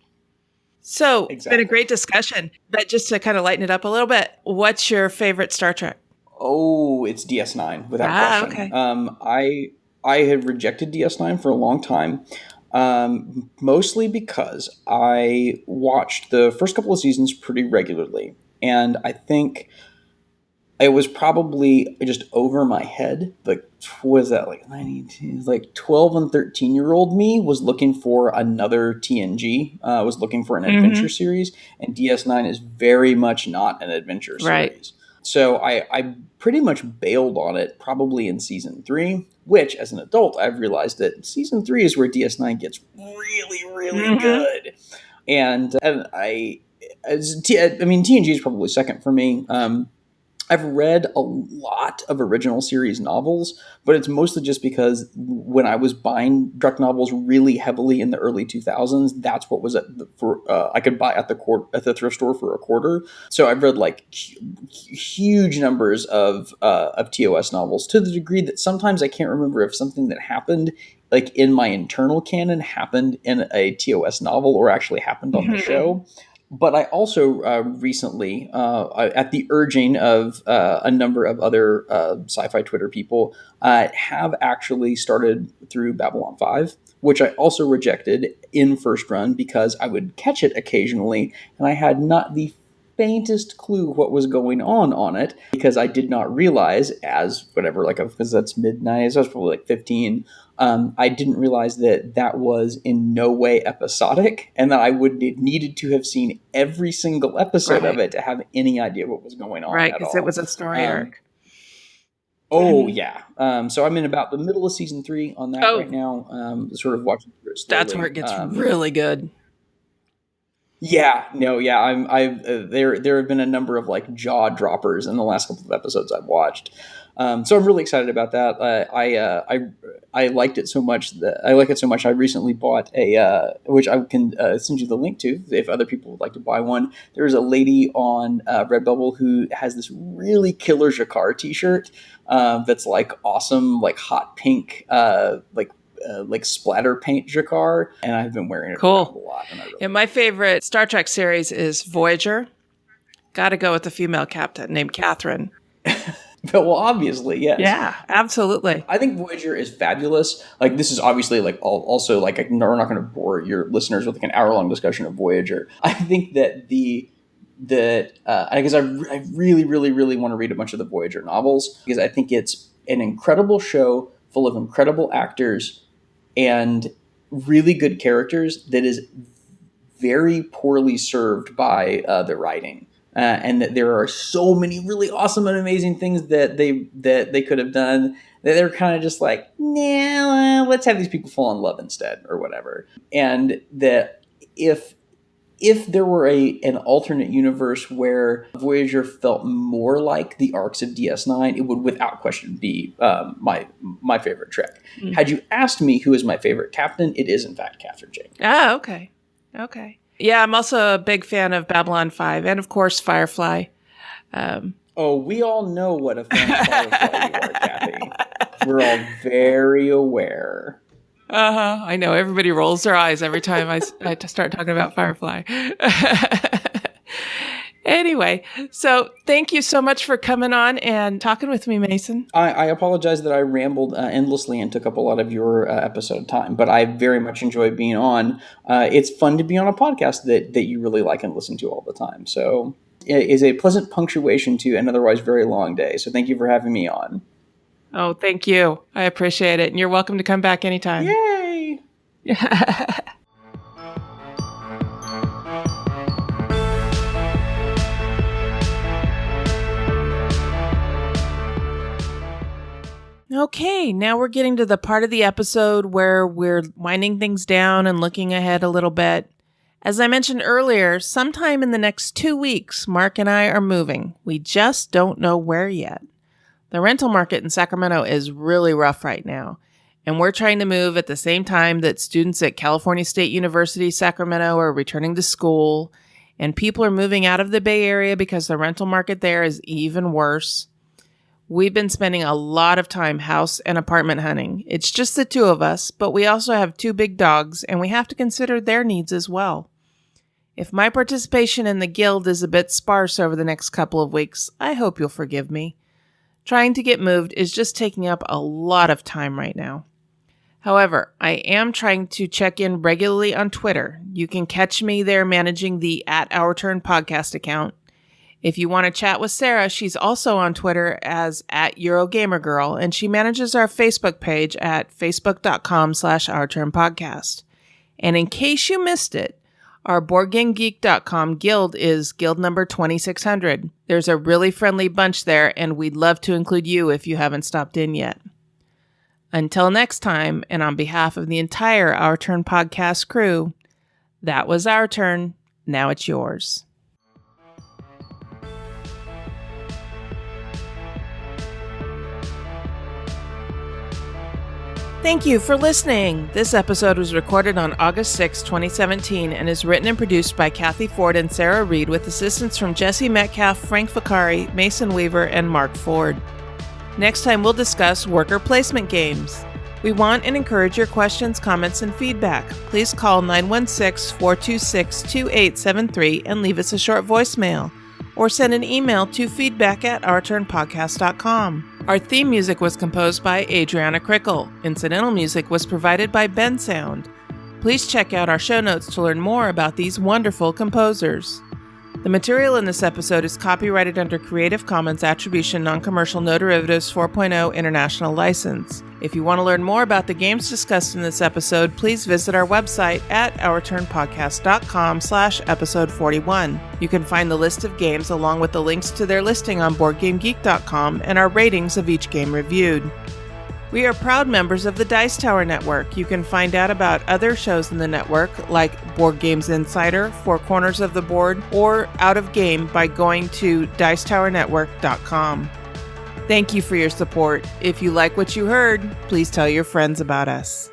[SPEAKER 1] So It's been a great discussion, but just to kind of lighten it up a little bit, what's your favorite Star Trek?
[SPEAKER 6] Oh, it's DS9 without question. Okay. I had rejected DS9 for a long time, mostly because I watched the first couple of seasons pretty regularly, and I think it was probably just over my head. Like, what was that, like 92? Like 12 and 13-year-old me was looking for another TNG, was looking for an adventure series, and DS9 is very much not an adventure series. Right. So I pretty much bailed on it probably in season 3, which as an adult, I've realized that season 3 is where DS9 gets really, really good. And TNG is probably second for me. I've read a lot of original series novels, but it's mostly just because when I was buying Trek novels really heavily in the early 2000s, that's what was I could buy at the thrift store for a quarter. So I've read like huge numbers of TOS novels, to the degree that sometimes I can't remember if something that happened like in my internal canon happened in a TOS novel or actually happened on the show. But I also recently, at the urging of a number of other sci-fi Twitter people, have actually started through Babylon 5, which I also rejected in first run because I would catch it occasionally, and I had not the faintest clue what was going on it, because I did not realize because that's mid-90s, I was probably like 15, I didn't realize that was in no way episodic, and that I would needed to have seen every single episode of it to have any idea what was going on.
[SPEAKER 1] Right, because it was a story arc.
[SPEAKER 6] Oh, yeah. So I'm in about the middle of season 3 on that right now, sort of watching through it slowly.
[SPEAKER 1] That's where it gets really good.
[SPEAKER 6] Yeah, no, yeah. There have been a number of like jaw droppers in the last couple of episodes I've watched. So I'm really excited about that. I liked it so much I recently bought which I can send you the link to if other people would like to buy one. There's a lady on Redbubble who has this really killer Jacquard t-shirt that's like awesome, like hot pink, like splatter paint jacquard, and I've been wearing it
[SPEAKER 1] Cool.
[SPEAKER 6] around a lot. And I really
[SPEAKER 1] And my favorite Star Trek series is Voyager. Got to go with the female captain named Catherine.
[SPEAKER 6] well, obviously, yes.
[SPEAKER 1] Yeah, absolutely.
[SPEAKER 6] I think Voyager is fabulous. Like, this is obviously also like we're not going to bore your listeners with like an hour-long discussion of Voyager. I think that I guess I really, really, really want to read a bunch of the Voyager novels, because I think it's an incredible show full of incredible actors and really good characters that is very poorly served by the writing. And that there are so many really awesome and amazing things that they could have done that they're kind of just like, nah, let's have these people fall in love instead or whatever. And that if there were an alternate universe where Voyager felt more like the arcs of DS9, it would without question be my favorite Trek. Mm-hmm. Had you asked me who is my favorite captain, it is in fact Catherine Jane.
[SPEAKER 1] Oh, okay. Yeah, I'm also a big fan of Babylon 5 and, of course, Firefly.
[SPEAKER 6] We all know what a fan of Firefly you are, Kathy. We're all very aware.
[SPEAKER 1] I know. Everybody rolls their eyes every time I start talking about Firefly. Anyway, so thank you so much for coming on and talking with me, Mason.
[SPEAKER 6] I apologize that I rambled endlessly and took up a lot of your episode time, but I very much enjoy being on. It's fun to be on a podcast that you really like and listen to all the time. So it is a pleasant punctuation to an otherwise very long day. So thank you for having me on.
[SPEAKER 1] Oh, thank you. I appreciate it. And you're welcome to come back anytime.
[SPEAKER 6] Yay!
[SPEAKER 1] Okay, now we're getting to the part of the episode where we're winding things down and looking ahead a little bit. As I mentioned earlier, sometime in the next 2 weeks, Mark and I are moving. We just don't know where yet. The rental market in Sacramento is really rough right now, and we're trying to move at the same time that students at California State University, Sacramento are returning to school, and people are moving out of the Bay Area because the rental market there is even worse. We've been spending a lot of time house and apartment hunting. It's just the two of us, but we also have 2 big dogs, and we have to consider their needs as well. If my participation in the guild is a bit sparse over the next couple of weeks, I hope you'll forgive me. Trying to get moved is just taking up a lot of time right now. However, I am trying to check in regularly on Twitter. You can catch me there managing the @OurTurn podcast account. If you want to chat with Sarah, she's also on Twitter as @EurogamerGirl, and she manages our Facebook page at facebook.com/OurTurnPodcast. And in case you missed it, our BoardGameGeek.com guild is guild number 2600. There's a really friendly bunch there, and we'd love to include you if you haven't stopped in yet. Until next time, and on behalf of the entire Our Turn podcast crew, that was our turn. Now it's yours. Thank you for listening. This episode was recorded on August 6, 2017, and is written and produced by Kathy Ford and Sarah Reed with assistance from Jesse Metcalf, Frank Vicari, Mason Weaver, and Mark Ford. Next time, we'll discuss worker placement games. We want and encourage your questions, comments, and feedback. Please call 916-426-2873 and leave us a short voicemail, or send an email to feedback@ourturnpodcast.com. Our theme music was composed by Adriana Crickle. Incidental music was provided by Ben Sound. Please check out our show notes to learn more about these wonderful composers. The material in this episode is copyrighted under Creative Commons Attribution Non-Commercial No Derivatives 4.0 International License. If you want to learn more about the games discussed in this episode, please visit our website at OurTurnPodcast.com/episode 41. You can find the list of games along with the links to their listing on BoardGameGeek.com and our ratings of each game reviewed. We are proud members of the Dice Tower Network. You can find out about other shows in the network, like Board Games Insider, Four Corners of the Board, or Out of Game by going to DicetowerNetwork.com. Thank you for your support. If you like what you heard, please tell your friends about us.